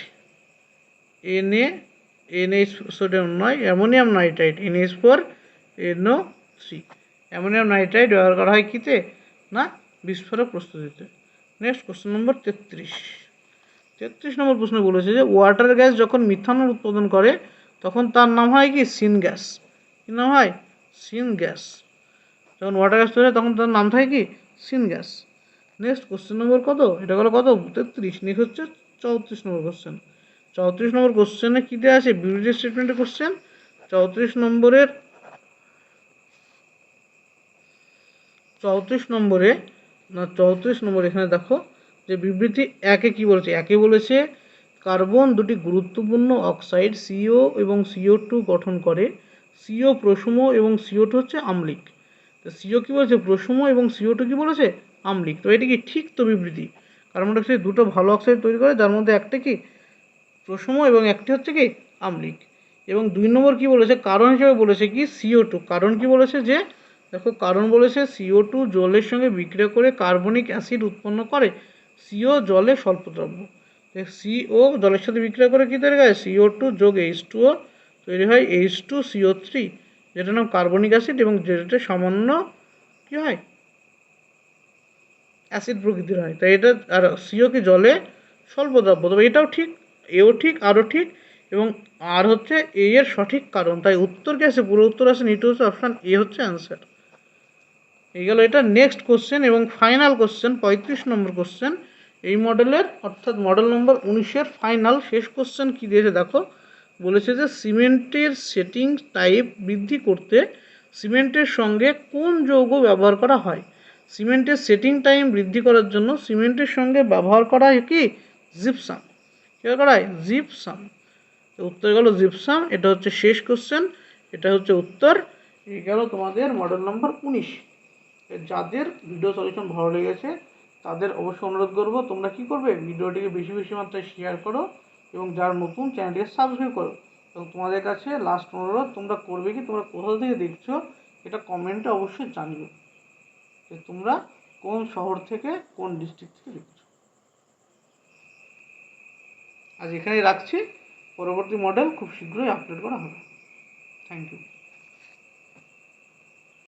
সোডিয়াম নয়, ammonium nitrite, NH4NO3, ammonium nitrite ব্যবহার করা হয় কিতে না, বিস্ফোরক প্রস্তুতিতে। নেক্সট কোশ্চেন নম্বর 33 নম্বর প্রশ্ন বলেছে যে ওয়াটার গ্যাস যখন মিথানল উৎপাদন করে তখন তার নাম হয় কি, সিনগ্যাস। কী নাম হয়, সিনগ্যাস। যখন ওয়াটার গ্যাস তৈরি হয় তখন তার নাম থাকে কি, সিনগ্যাস। নেক্সট কোশ্চেন নম্বর কত, এটা হলো কত 33। নেক্সট হচ্ছে 34 নম্বর কোশ্চেন। 34 নম্বর কোশ্চেনে কী দেওয়া আছে, বিবৃতি স্টেটমেন্টের কোশ্চেন। 34 নম্বরে এখানে দেখো যে বিবৃতি একে কি বলেছে, একে বলেছে কার্বন দুটি গুরুত্বপূর্ণ অক্সাইড CO এবং CO2 গঠন করে, CO প্রশম এবং CO2 হচ্ছে আম্লিক। তো CO কি বলেছে, প্রশম, এবং CO2 কি বলেছে, আম্লিক। তো এটা কি ঠিক তো বিবৃতি, কার্বন ডাইঅক্সাইড দুটো ভালো অক্সাইড তৈরি করে, যার মধ্যে একটা কি প্রশম এবং একটি হচ্ছে কি আম্লিক। এবং 2 নম্বর কি বলেছে, কারণ হিসেবে বলেছে কি CO2, কারণ কি বলেছে যে দেখো, কারণ বলেছে CO2 জলের সঙ্গে বিক্রিয়া করে কার্বনিক অ্যাসিড উৎপন্ন করে, CO জলে স্বল্পদ্রব্য, CO জলের সাথে বিক্রিয়া করে কী তৈরি হয়, CO2 যোগ H2O তৈরি হয় H2CO3, যেটার নাম কার্বনিক অ্যাসিড, এবং যেটা সামান্য কী হয়, অ্যাসিড প্রকৃতির হয়। তাই এটা, আর CO কি জলে স্বল্পদ্রব্য, তবে এটাও ঠিক, এও ঠিক, আরও ঠিক, এবং আর হচ্ছে এর সঠিক কারণ। তাই উত্তর কি আছে, পুরো উত্তর আছে নিট হচ্ছে অপশান এ হচ্ছে অ্যান্সার। এই গেল এটা। নেক্সট কোশ্চেন এবং ফাইনাল কোশ্চেন, 35 নম্বর কোশ্চেন এই মডেলের, অর্থাৎ মডেল নম্বর 19-এর ফাইনাল শেষ কোশ্চেন কি দিয়েছে দেখো, বলেছে যে সিমেন্টের সেটিং টাইপ বৃদ্ধি করতে সিমেন্টের সঙ্গে কোন যৌগ ব্যবহার করা হয়? সিমেন্টের সেটিং টাইম বৃদ্ধি করার জন্য সিমেন্টের সঙ্গে ব্যবহার করা হয় কি? জিপসাম। কী করা হয়? জিপসাম। উত্তর গেল জিপসাম। এটা হচ্ছে শেষ কোশ্চেন, এটা হচ্ছে উত্তর। এই গেল তোমাদের মডেল নম্বর 19। যাদের ভিডিও সলিউশন ভালো লেগেছে তাদের অবশ্যই অনুরোধ করবো তোমরা কি করবে, ভিডিওটিকে বেশি বেশি মাত্রায় শেয়ার করো এবং যারা নতুন চ্যানেলটিকে সাবস্ক্রাইব করো। এবং তোমাদের কাছে লাস্ট অনুরোধ, তোমরা করবে কি, তোমরা কোথা থেকে দেখছো এটা কমেন্টে অবশ্যই জানিও যে তোমরা কোন শহর থেকে কোন ডিস্ট্রিক্ট থেকে দেখছো। আজ এখানেই রাখছি, পরবর্তী মডেল খুব শীঘ্রই আপলোড করা হবে। Thank you.